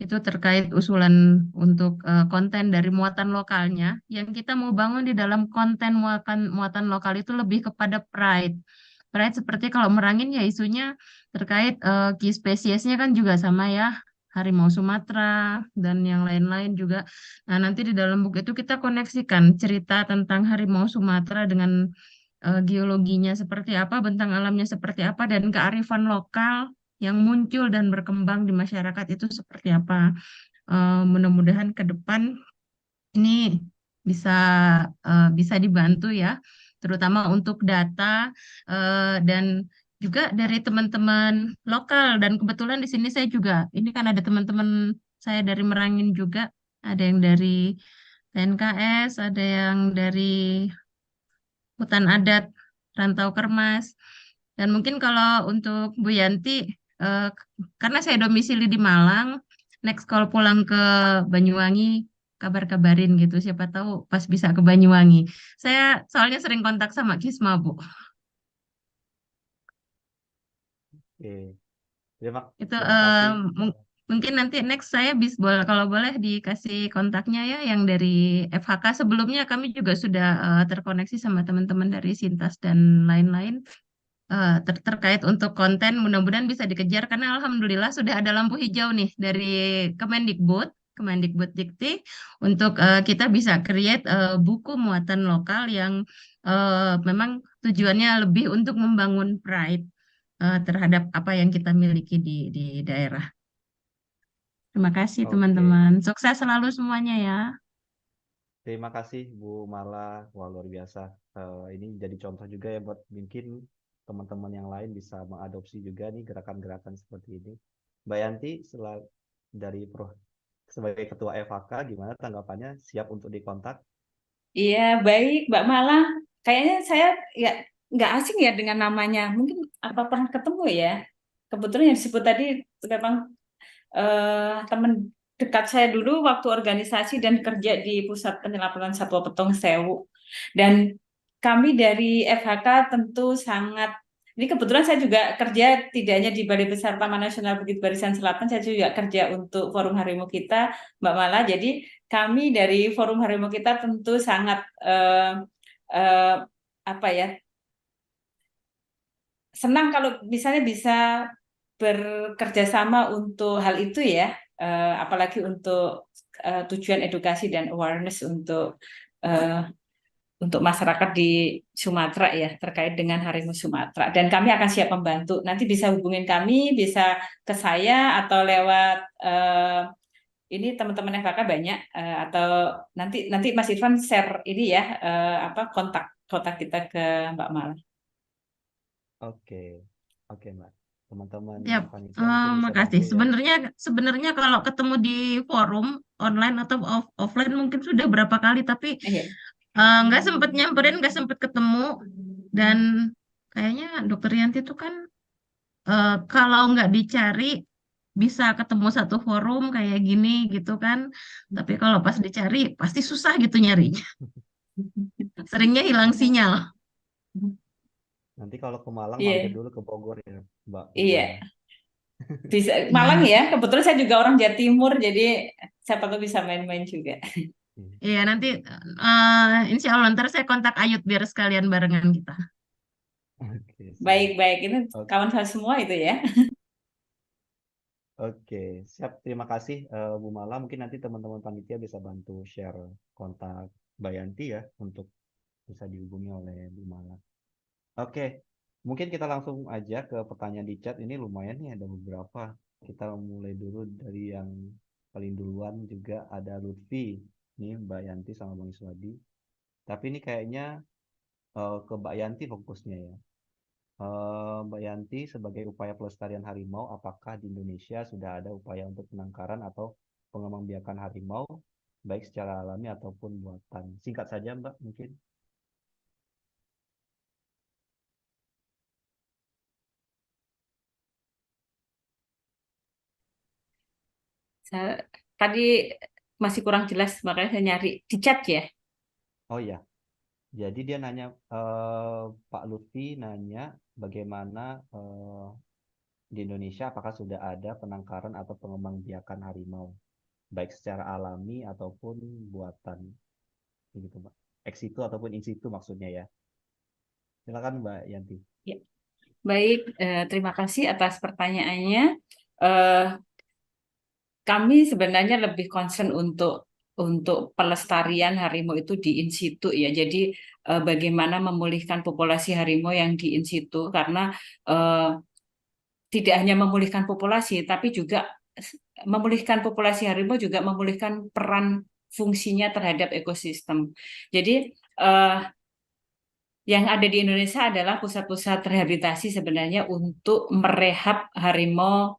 itu terkait usulan untuk konten dari muatan lokalnya yang kita mau bangun di dalam konten muatan muatan lokal itu lebih kepada pride. Pride seperti kalau Merangin ya isunya terkait key spesiesnya kan juga sama ya, harimau Sumatera dan yang lain-lain juga. Nah, nanti di dalam buku itu kita koneksikan cerita tentang harimau Sumatera dengan geologinya seperti apa, bentang alamnya seperti apa, dan kearifan lokal yang muncul dan berkembang di masyarakat itu seperti apa. Mudah-mudahan ke depan ini bisa bisa dibantu ya, terutama untuk data dan juga dari teman-teman lokal. Dan kebetulan di sini saya juga, ini kan ada teman-teman saya dari Merangin juga, ada yang dari TNKS, ada yang dari hutan adat Rantau Kermas. Dan mungkin kalau untuk Bu Yanti, karena saya domisili di Malang, next kalau pulang ke Banyuwangi, kabar-kabarin gitu. Siapa tahu pas bisa ke Banyuwangi. Saya soalnya sering kontak sama Kisma, Bu. Oke, terima Itu terima kasih. mungkin nanti next saya kalau boleh dikasih kontaknya ya yang dari FHK. Sebelumnya kami juga sudah terkoneksi sama teman-teman dari Sintas dan lain-lain. Terkait untuk konten mudah-mudahan bisa dikejar karena alhamdulillah sudah ada lampu hijau nih dari Kemendikbud Dikti untuk kita bisa create buku muatan lokal yang memang tujuannya lebih untuk membangun pride terhadap apa yang kita miliki di daerah. Terima kasih Oke, teman-teman. Sukses selalu semuanya ya. terima kasih Bu Mala. Wah, luar biasa. Ini jadi contoh juga ya buat mungkin teman-teman yang lain bisa mengadopsi juga nih gerakan-gerakan seperti ini. Mbak Yanti, sebagai Ketua FHK, gimana tanggapannya? Siap untuk dikontak? Iya, baik, Mbak Mala. Kayaknya saya ya nggak asing ya dengan namanya. Mungkin apa pernah ketemu ya? Kebetulan yang disebut tadi memang teman dekat saya dulu waktu organisasi dan kerja di Pusat Penyelamatan Satwa Petung Sewu. Dan kami dari FHK tentu sangat, ini kebetulan saya juga kerja tidak hanya di Balai Besar Taman Nasional Bukit Barisan Selatan, saya juga kerja untuk Forum Harimau kita, Mbak Mala. Jadi kami dari Forum Harimau kita tentu sangat eh, apa ya, senang kalau misalnya bisa bekerja sama untuk hal itu ya, apalagi untuk tujuan edukasi dan awareness eh, untuk masyarakat di Sumatera ya terkait dengan harimau Sumatera. Dan kami akan siap membantu. Nanti bisa hubungin kami, bisa ke saya atau lewat ini teman-teman FHK banyak atau nanti nanti Mas Irfan share ini ya apa kontak kotak kita ke Mbak Mala. Oke, oke Mbak. Teman-teman Siap. panitia mungkin bisa Makasih. bantu ya. Sebenarnya kalau ketemu di forum online atau offline mungkin sudah berapa kali, tapi Iya. nggak sempet nyamperin, nggak sempet ketemu. Dan kayaknya Dokter Yanti itu kan kalau nggak dicari bisa ketemu satu forum kayak gini gitu kan. Tapi kalau pas dicari pasti susah gitu nyarinya. Seringnya hilang sinyal. Nanti kalau ke Malang mampir Iya, dulu ke Bogor ya, Mbak iya. Puput. Bisa Malang Iya. ya. Kebetulan saya juga orang Jawa Timur, jadi siapa tahu bisa main-main juga. Hmm. Iya, nanti insya Allah ntar saya kontak Ayut biar sekalian barengan kita. Oke, siap. Baik-baik, ini Oke, kawan saya semua itu ya. oke, siap. Terima kasih Bu Mala. Mungkin nanti teman-teman panitia bisa bantu share kontak Mbak Yanti ya untuk bisa dihubungi oleh Bu Mala. Oke, mungkin kita langsung aja ke pertanyaan di chat. Ini lumayan nih ada beberapa. Kita mulai dulu dari yang paling duluan juga ada Lutfi. Nih Mbak Yanti sama Bang Iswadi. Tapi ini kayaknya ke Mbak Yanti fokusnya ya. Mbak Yanti, sebagai upaya pelestarian harimau, apakah di Indonesia sudah ada upaya untuk penangkaran atau pengembangbiakan harimau, baik secara alami ataupun buatan? Singkat saja Mbak, mungkin. Saya, tadi masih kurang jelas, makanya saya nyari di chat ya. Oh iya, jadi dia nanya, Pak Lutfi nanya bagaimana di Indonesia apakah sudah ada penangkaran atau pengembangbiakan harimau, baik secara alami ataupun buatan, begitu Mbak. Ex situ ataupun in situ maksudnya ya. Silakan Mbak Yanti. Ya. Baik, terima kasih atas pertanyaannya. Eh, Kami sebenarnya lebih concern untuk pelestarian harimau itu di in situ ya. Jadi bagaimana memulihkan populasi harimau yang di in situ, karena eh, tidak hanya memulihkan populasi, tapi juga memulihkan populasi harimau juga memulihkan peran fungsinya terhadap ekosistem. Jadi eh, yang ada di Indonesia adalah pusat-pusat rehabilitasi sebenarnya untuk merehab harimau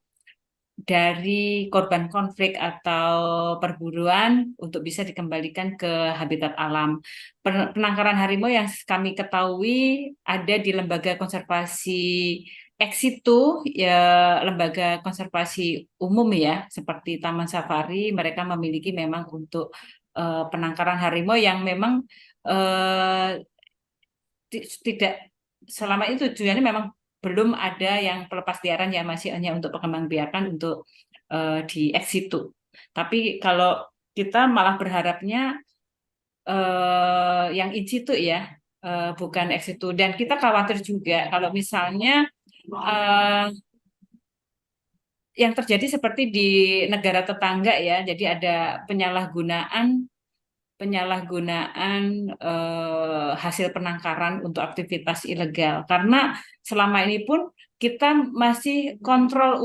dari korban konflik atau perburuan untuk bisa dikembalikan ke habitat alam. Penangkaran harimau yang kami ketahui ada di lembaga konservasi ex situ, ya, lembaga konservasi umum ya, seperti Taman Safari. Mereka memiliki memang untuk penangkaran harimau yang memang eh, tidak selama itu tujuannya memang belum ada yang pelepas liaran, ya masih hanya untuk pengembangbiakan untuk di ex situ. Tapi kalau kita malah berharapnya yang in situ ya, bukan ex situ. Dan kita khawatir juga kalau misalnya eh, yang terjadi seperti di negara tetangga ya, jadi ada penyalahgunaan hasil penangkaran untuk aktivitas ilegal. Karena selama ini pun kita masih kontrol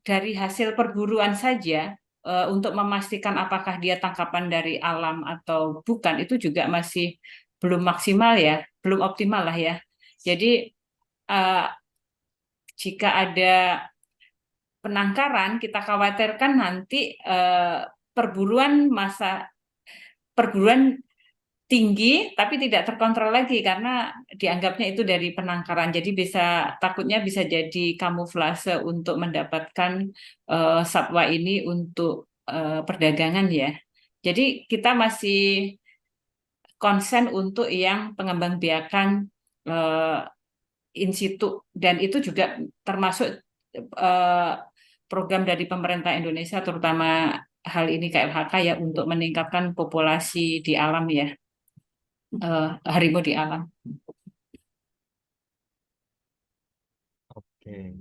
dari hasil perburuan saja, untuk memastikan apakah dia tangkapan dari alam atau bukan, itu juga masih belum maksimal ya, belum optimal lah ya. Jadi eh, jika ada penangkaran, kita khawatirkan nanti perburuan tinggi tapi tidak terkontrol lagi karena dianggapnya itu dari penangkaran. Jadi takutnya bisa jadi kamuflase untuk mendapatkan satwa ini untuk perdagangan ya. Jadi kita masih konsen untuk yang pengembangbiakan eh, in situ, dan itu juga termasuk eh, program dari pemerintah Indonesia, terutama hal ini KLHK ya, untuk meningkatkan populasi di alam ya, harimau di alam. Oke,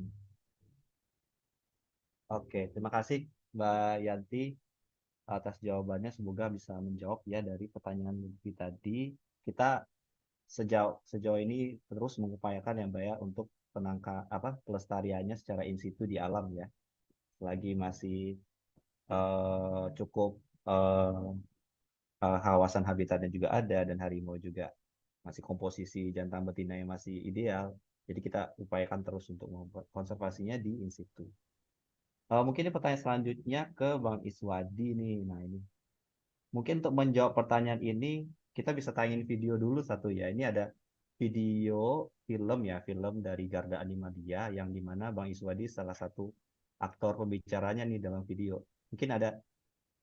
oke. Terima kasih Mbak Yanti atas jawabannya. Semoga bisa menjawab ya dari pertanyaan Lutfi tadi. Kita sejauh sejauh ini terus mengupayakan ya Mbak ya untuk pelestariannya secara in situ di alam ya. Selagi masih cukup kawasan habitatnya juga ada dan harimau juga masih komposisi jantan betina yang masih ideal. Jadi kita upayakan terus untuk membuat konservasinya di in situ. Mungkin ini pertanyaan selanjutnya ke Bang Iswadi nih. Nah ini mungkin untuk menjawab pertanyaan ini kita bisa tayangin video dulu satu ya. Ini ada video film ya, film dari Garda Animalia yang dimana Bang Iswadi salah satu aktor pembicaranya nih dalam video. Mungkin ada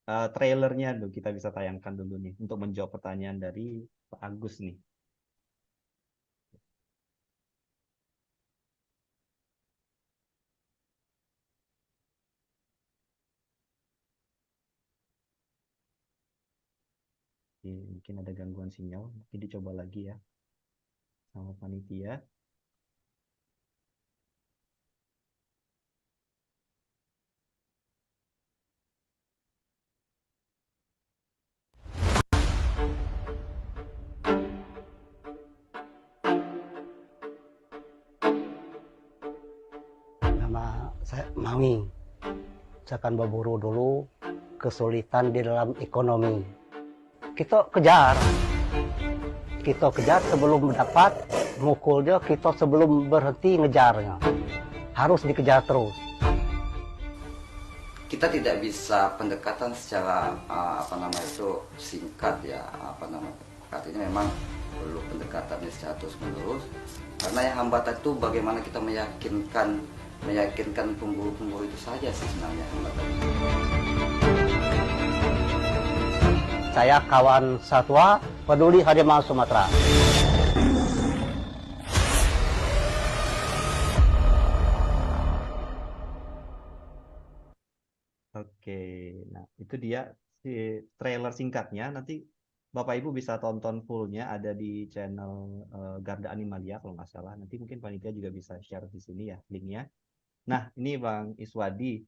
trailernya dulu kita bisa tayangkan dulu nih untuk menjawab pertanyaan dari Pak Agus nih. Oke, mungkin ada gangguan sinyal, mungkin dicoba lagi ya sama panitia. Nama saya Mawi. Saya akan berburu dulu, kesulitan di dalam ekonomi. Kita kejar sebelum mendapat, mukulnya kita sebelum berhenti ngejarnya. Harus dikejar terus. Kita tidak bisa pendekatan secara singkat ya, artinya memang perlu pendekatannya secara terus menerus, karena yang hambatan itu bagaimana kita meyakinkan pemburu-pemburu itu saja sih sebenarnya hambatannya. Saya kawan satwa peduli harimau Sumatera. Oke, nah itu dia si trailer singkatnya. Nanti Bapak Ibu bisa tonton fullnya ada di channel Garda Animalia kalau nggak salah. Nanti mungkin panitia juga bisa share di sini ya linknya. Nah ini Bang Iswadi,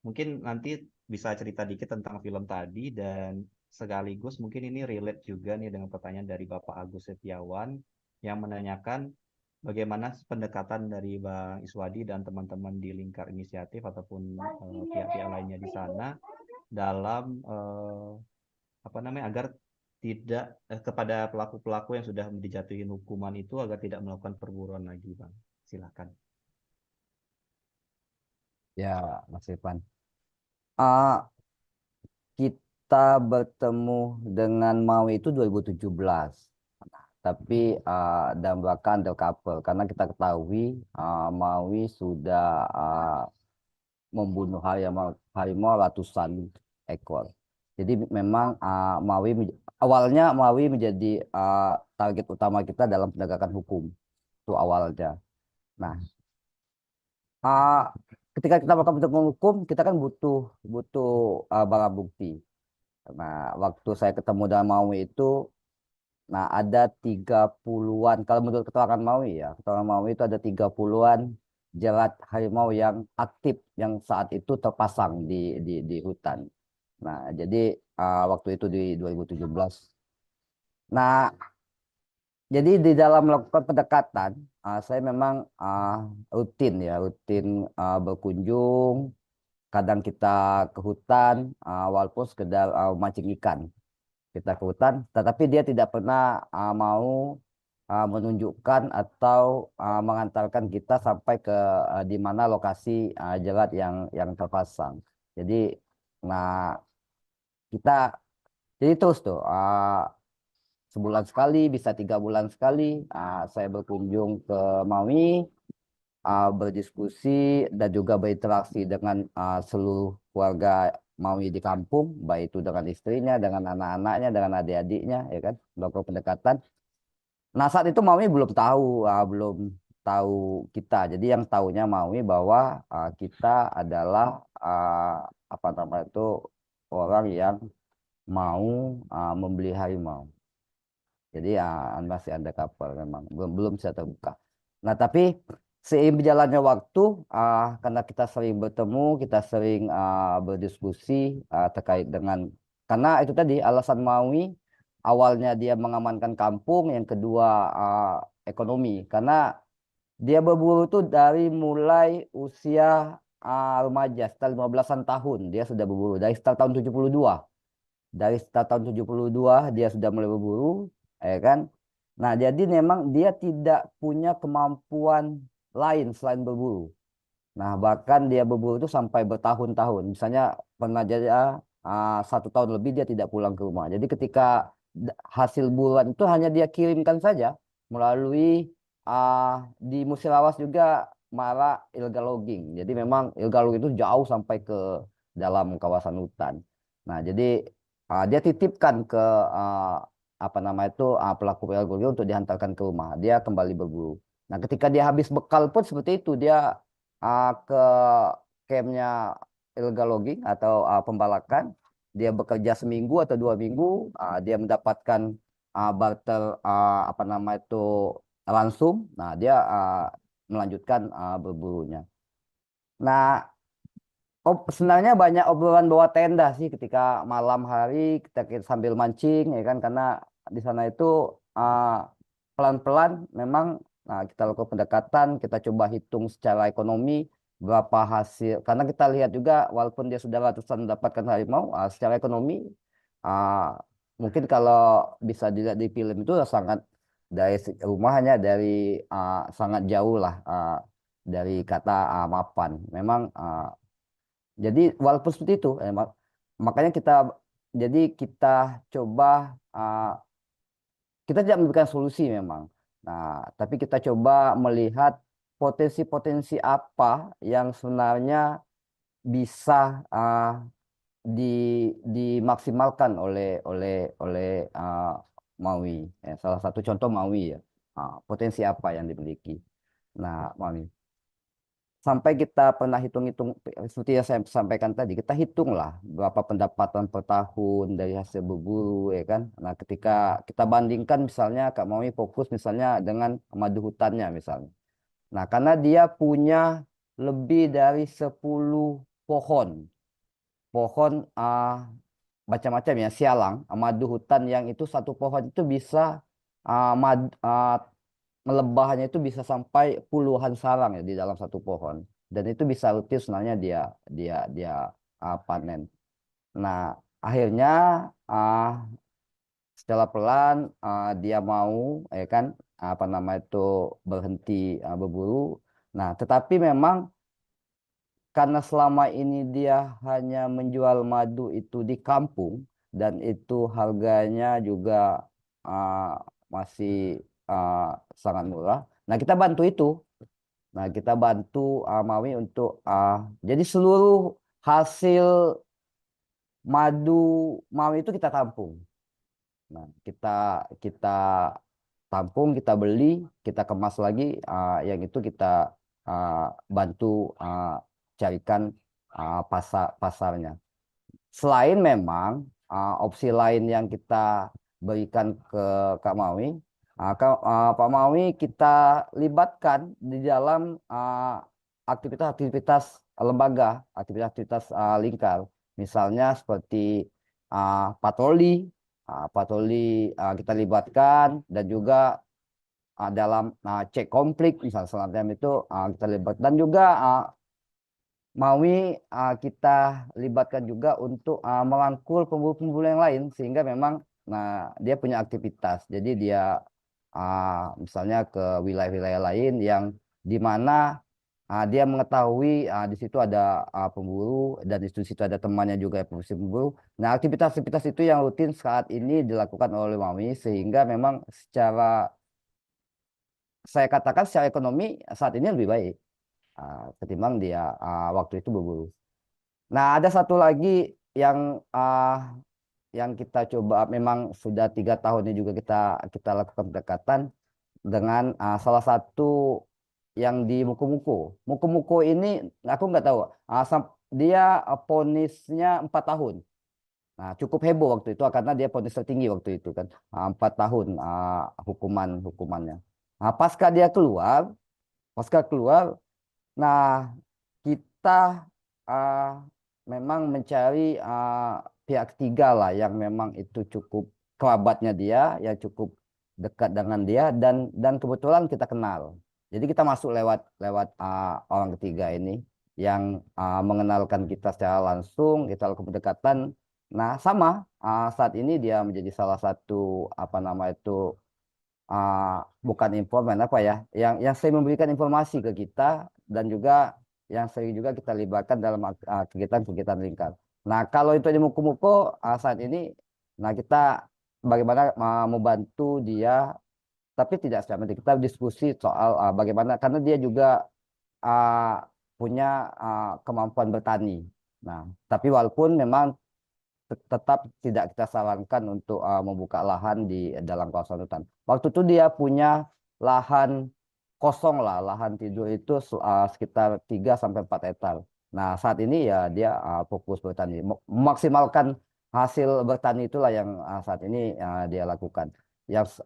mungkin nanti bisa cerita dikit tentang film tadi dan sekaligus mungkin ini relate juga nih dengan pertanyaan dari Bapak Agus Setiawan yang menanyakan bagaimana pendekatan dari Bang Iswadi dan teman-teman di Lingkar Inisiatif ataupun pihak-pihak lainnya di sana dalam agar tidak kepada pelaku-pelaku yang sudah dijatuhin hukuman itu agar tidak melakukan perburuan lagi, Bang. Silakan. Ya, Mas Irfan. Ah, kita bertemu dengan Maui itu 2017. Tapi dalam belakang undercover karena kita ketahui Maui sudah membunuh harimau ratusan ekor. Jadi memang awalnya Maui menjadi target utama kita dalam penegakan hukum itu awalnya. Nah, ketika kita melakukan penegakan hukum, kita kan butuh barang bukti. Nah, waktu saya ketemu dengan Maui itu, nah ada 30-an, kalau menurut keterangan Maui ya, keterangan Maui itu ada 30-an jerat harimau yang aktif yang saat itu terpasang di hutan. Nah, jadi waktu itu di 2017. Nah, jadi di dalam melakukan pendekatan, saya memang rutin berkunjung. Kadang kita ke hutan, walaupun sekedar mancing ikan. Kita ke hutan, tetapi dia tidak pernah mau menunjukkan atau mengantarkan kita sampai ke di mana lokasi jerat yang terpasang. Jadi, nah kita jadi terus tuh sebulan sekali, bisa 3 bulan sekali, saya berkunjung ke Maui, berdiskusi dan juga berinteraksi dengan seluruh keluarga Maui di kampung, baik itu dengan istrinya, dengan anak-anaknya, dengan adik-adiknya, ya kan, melakukan pendekatan. Nah saat itu Maui belum tahu kita. Jadi yang tahunya Maui bahwa kita adalah orang yang mau membeli harimau. Jadi masih ada kapal memang belum bisa terbuka. Nah tapi seiring berjalannya waktu, karena kita sering bertemu, kita sering berdiskusi terkait dengan karena itu tadi alasan Maui awalnya dia mengamankan kampung, yang kedua ekonomi, karena dia berburu itu dari mulai usia remaja sekitar 15-an tahun dia sudah berburu dari sekitar tahun 72. dari sekitar tahun 72 dia sudah mulai berburu, ya kan. Nah, jadi memang dia tidak punya kemampuan lain selain berburu. Nah, bahkan dia berburu itu sampai bertahun-tahun. Misalnya pernah jadi 1 tahun lebih dia tidak pulang ke rumah. Jadi ketika hasil buruan itu hanya dia kirimkan saja melalui di Musirawas juga marak illegal logging. Jadi memang illegal logging itu jauh sampai ke dalam kawasan hutan. Nah, jadi dia titipkan ke apa nama itu pelaku illegal logging untuk dihantarkan ke rumah. Dia kembali berburu. Nah, ketika dia habis bekal pun seperti itu, dia ke campnya illegal logging atau pembalakan. Dia bekerja seminggu atau 2 minggu, dia mendapatkan barter apa nama itu langsung. Nah, dia melanjutkan berburunya. Nah, sebenarnya banyak obrolan bawah tenda sih ketika malam hari kita sambil mancing, ya kan, karena di sana itu pelan-pelan memang kita lakukan pendekatan, kita coba hitung secara ekonomi berapa hasil, karena kita lihat juga walaupun dia sudah ratusan mendapatkan harimau, secara ekonomi ah, mungkin kalau bisa dilihat di film itu sangat dari rumahnya dari sangat jauh lah dari kata mapan. Memang jadi walaupun seperti itu, makanya kita coba kita tidak memberikan solusi memang. Nah, tapi kita coba melihat potensi-potensi apa yang sebenarnya bisa dimaksimalkan oleh Maui. Salah satu contoh Maui ya. Potensi apa yang dimiliki. Nah, Maui. Sampai kita pernah hitung-hitung seperti yang saya sampaikan tadi, kita hitunglah berapa pendapatan per tahun dari hasil berburu, ya kan. Nah, ketika kita bandingkan misalnya Kak Maui fokus misalnya dengan madu hutannya misalnya. Nah, karena dia punya lebih dari 10 pohon. Pohon macam-macam ya, sialang, madu hutan yang itu satu pohon itu bisa melebahnya itu bisa sampai puluhan sarang ya di dalam satu pohon, dan itu bisa rutin sebenarnya dia dia dia panen. Nah, akhirnya uh, secara pelan dia mau, ya kan, apa nama itu, berhenti berburu. Nah, tetapi memang karena selama ini dia hanya menjual madu itu di kampung dan itu harganya juga uh, masih uh, sangat murah. Nah, kita bantu itu. Nah, kita bantu Maui untuk jadi seluruh hasil madu Maui itu kita tampung. Nah, kita kita tampung, kita beli, kita kemas lagi, yang itu kita bantu carikan pasarnya. Selain memang opsi lain yang kita berikan ke Kak Maui, Pak Maui kita libatkan di dalam aktivitas-aktivitas lembaga, aktivitas-aktivitas lingkar, misalnya seperti patroli, patroli kita libatkan, dan juga dalam cek konflik misalnya semacam itu kita libatkan, dan juga Maui kita libatkan juga untuk merangkul pemburu-pemburu yang lain, sehingga memang dia punya aktivitas. Jadi dia misalnya ke wilayah-wilayah lain yang di mana dia mengetahui di situ ada pemburu, dan di situ ada temannya juga pemburu. Nah, aktivitas-aktivitas itu yang rutin saat ini dilakukan oleh Maui, sehingga memang saya katakan secara ekonomi saat ini lebih baik ketimbang dia waktu itu berburu. Nah, ada satu lagi yang kita coba, memang sudah 3 tahun ini juga kita lakukan pendekatan dengan salah satu yang di Muko-Muko. Muko-Muko ini aku nggak tahu, dia ponisnya 4 tahun. Nah, cukup heboh waktu itu karena dia ponis tertinggi waktu itu kan, 4 tahun hukumannya. Nah, pasca keluar, nah, kita memang mencari pihak ketiga lah yang memang itu cukup kerabatnya dia, yang cukup dekat dengan dia, dan kebetulan kita kenal. Jadi kita masuk lewat orang ketiga ini yang mengenalkan kita secara langsung, kita lakukan pendekatan, Nah, sama saat ini dia menjadi salah satu apa nama itu bukan informan apa ya, yang sering memberikan informasi ke kita dan juga yang sering juga kita libatkan dalam kegiatan-kegiatan lingkar. Nah, kalau itu di Muko-Muko saat ini, nah kita bagaimana membantu dia, tapi tidak secara mental. Kita diskusi soal bagaimana karena dia juga uh, punya kemampuan bertani. Nah, tapi walaupun memang tetap tidak kita sarankan untuk membuka lahan di dalam kawasan hutan. Waktu itu dia punya lahan kosong lah, lahan tidur itu sekitar 3 sampai 4 hektar. Nah, saat ini ya dia fokus bertani, memaksimalkan hasil bertani itulah yang saat ini dia lakukan. Yang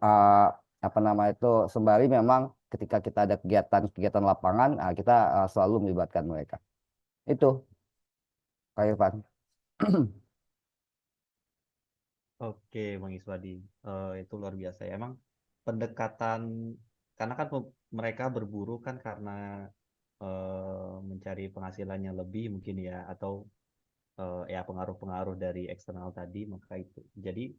apa nama itu sembari memang ketika kita ada kegiatan-kegiatan lapangan, kita selalu melibatkan mereka. Itu, Kak Irfan. Oke, Bang Iswadi, itu luar biasa ya. Emang pendekatan, karena kan mereka berburu kan karena mencari penghasilannya lebih mungkin ya, atau ya pengaruh-pengaruh dari eksternal tadi, maka itu. Jadi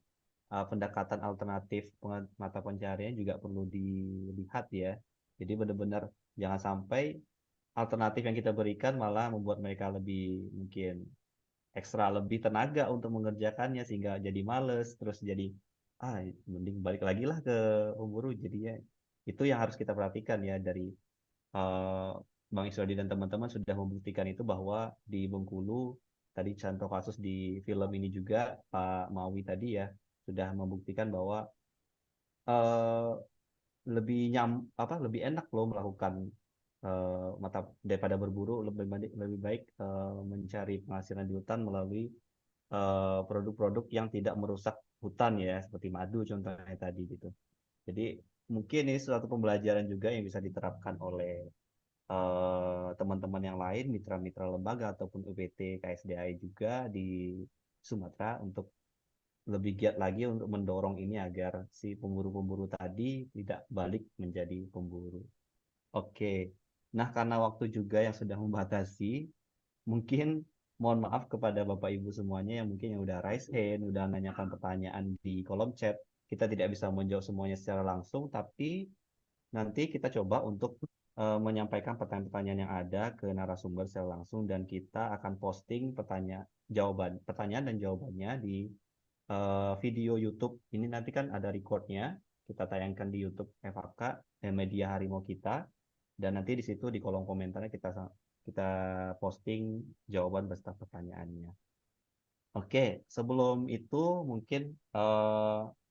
pendekatan alternatif mata pencaharian juga perlu dilihat ya. Jadi benar-benar jangan sampai alternatif yang kita berikan malah membuat mereka lebih mungkin ekstra lebih tenaga untuk mengerjakannya sehingga jadi males terus jadi mending balik lagi lah ke pemburu jadinya itu yang harus kita perhatikan ya dari eh, Bang Iswadi dan teman-teman sudah membuktikan itu bahwa di Bengkulu tadi contoh kasus di film ini juga Pak Mawi tadi ya sudah membuktikan bahwa eh, lebih enak loh melakukan mata daripada berburu lebih baik mencari penghasilan di hutan melalui produk-produk yang tidak merusak hutan ya seperti madu contohnya tadi gitu. Jadi mungkin ini suatu pembelajaran juga yang bisa diterapkan oleh teman-teman yang lain, mitra-mitra lembaga ataupun UPT KSDAI juga di Sumatera untuk lebih giat lagi untuk mendorong ini agar si pemburu-pemburu tadi tidak balik menjadi pemburu. Oke, nah karena waktu juga yang sudah membatasi, mungkin mohon maaf kepada Bapak Ibu semuanya yang mungkin yang udah raise hand, udah nanyakan pertanyaan di kolom chat. Kita tidak bisa menjawab semuanya secara langsung, tapi nanti kita coba untuk menyampaikan pertanyaan-pertanyaan yang ada ke narasumber secara langsung dan kita akan posting pertanyaan dan jawabannya di video YouTube. Ini nanti kan ada recordnya, kita tayangkan di YouTube FHK, media harimau kita, dan nanti di situ di kolom komentarnya kita posting jawaban beserta pertanyaannya. Oke, sebelum itu mungkin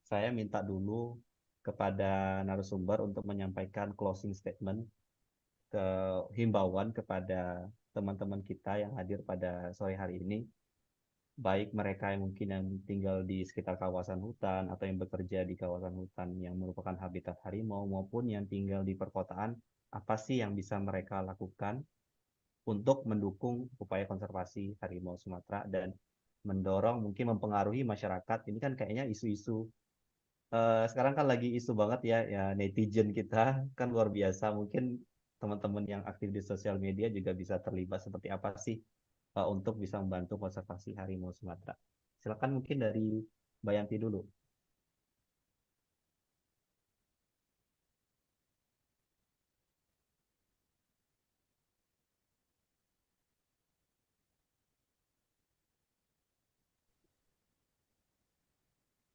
saya minta dulu kepada narasumber untuk menyampaikan closing statement ke himbauan kepada teman-teman kita yang hadir pada sore hari ini, baik mereka yang mungkin yang tinggal di sekitar kawasan hutan atau yang bekerja di kawasan hutan yang merupakan habitat harimau maupun yang tinggal di perkotaan, apa sih yang bisa mereka lakukan untuk mendukung upaya konservasi harimau Sumatera dan mendorong mungkin mempengaruhi masyarakat. Ini kan kayaknya isu-isu sekarang kan lagi isu banget ya netizen kita kan luar biasa. Mungkin teman-teman yang aktif di sosial media juga bisa terlibat seperti apa sih untuk bisa membantu konservasi harimau Sumatera. Silakan mungkin dari Mbak Yanti dulu.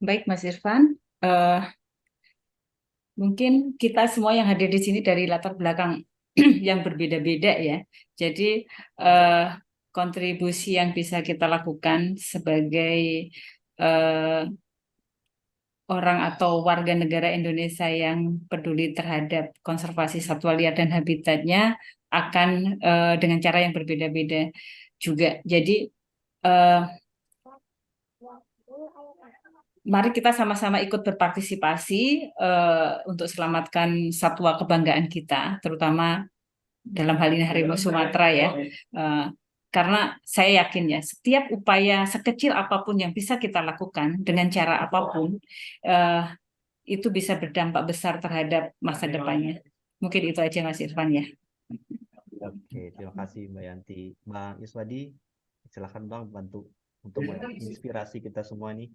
Baik, Mas Irfan. Eh, Mungkin kita semua yang hadir di sini dari latar belakang yang berbeda-beda ya. Jadi eh, kontribusi yang bisa kita lakukan sebagai eh, orang atau warga negara Indonesia yang peduli terhadap konservasi satwa liar dan habitatnya akan dengan cara yang berbeda-beda juga. Jadi eh, mari kita sama-sama ikut berpartisipasi untuk selamatkan satwa kebanggaan kita, terutama dalam hal ini harimau Sumatera ya. Karena saya yakin ya, setiap upaya sekecil apapun yang bisa kita lakukan dengan cara apapun, itu bisa berdampak besar terhadap masa depannya. Mungkin itu aja Mas Irfan ya. Oke, terima kasih Mbak Yanti. Bang Iswadi, silakan Bang bantu untuk menginspirasi kita semua nih?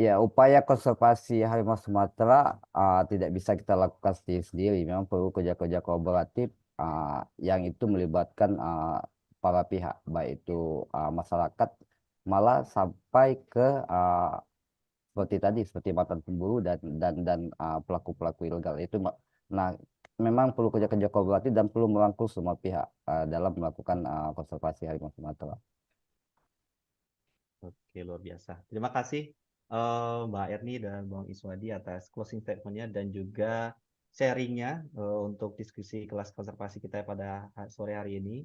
Ya, upaya konservasi harimau Sumatera tidak bisa kita lakukan sendiri. Memang perlu kerja-kerja kolaboratif yang itu melibatkan para pihak, baik itu masyarakat, malah sampai ke seperti tadi, seperti mantan pemburu dan pelaku-pelaku ilegal itu. Nah, memang perlu kerja-kerja kolaboratif dan perlu merangkul semua pihak dalam melakukan konservasi harimau Sumatera. Oke, luar biasa. Terima kasih Mbak Erni dan Bang Iswadi atas closing statement-nya dan juga sharing-nya untuk diskusi kelas konservasi kita pada sore hari ini.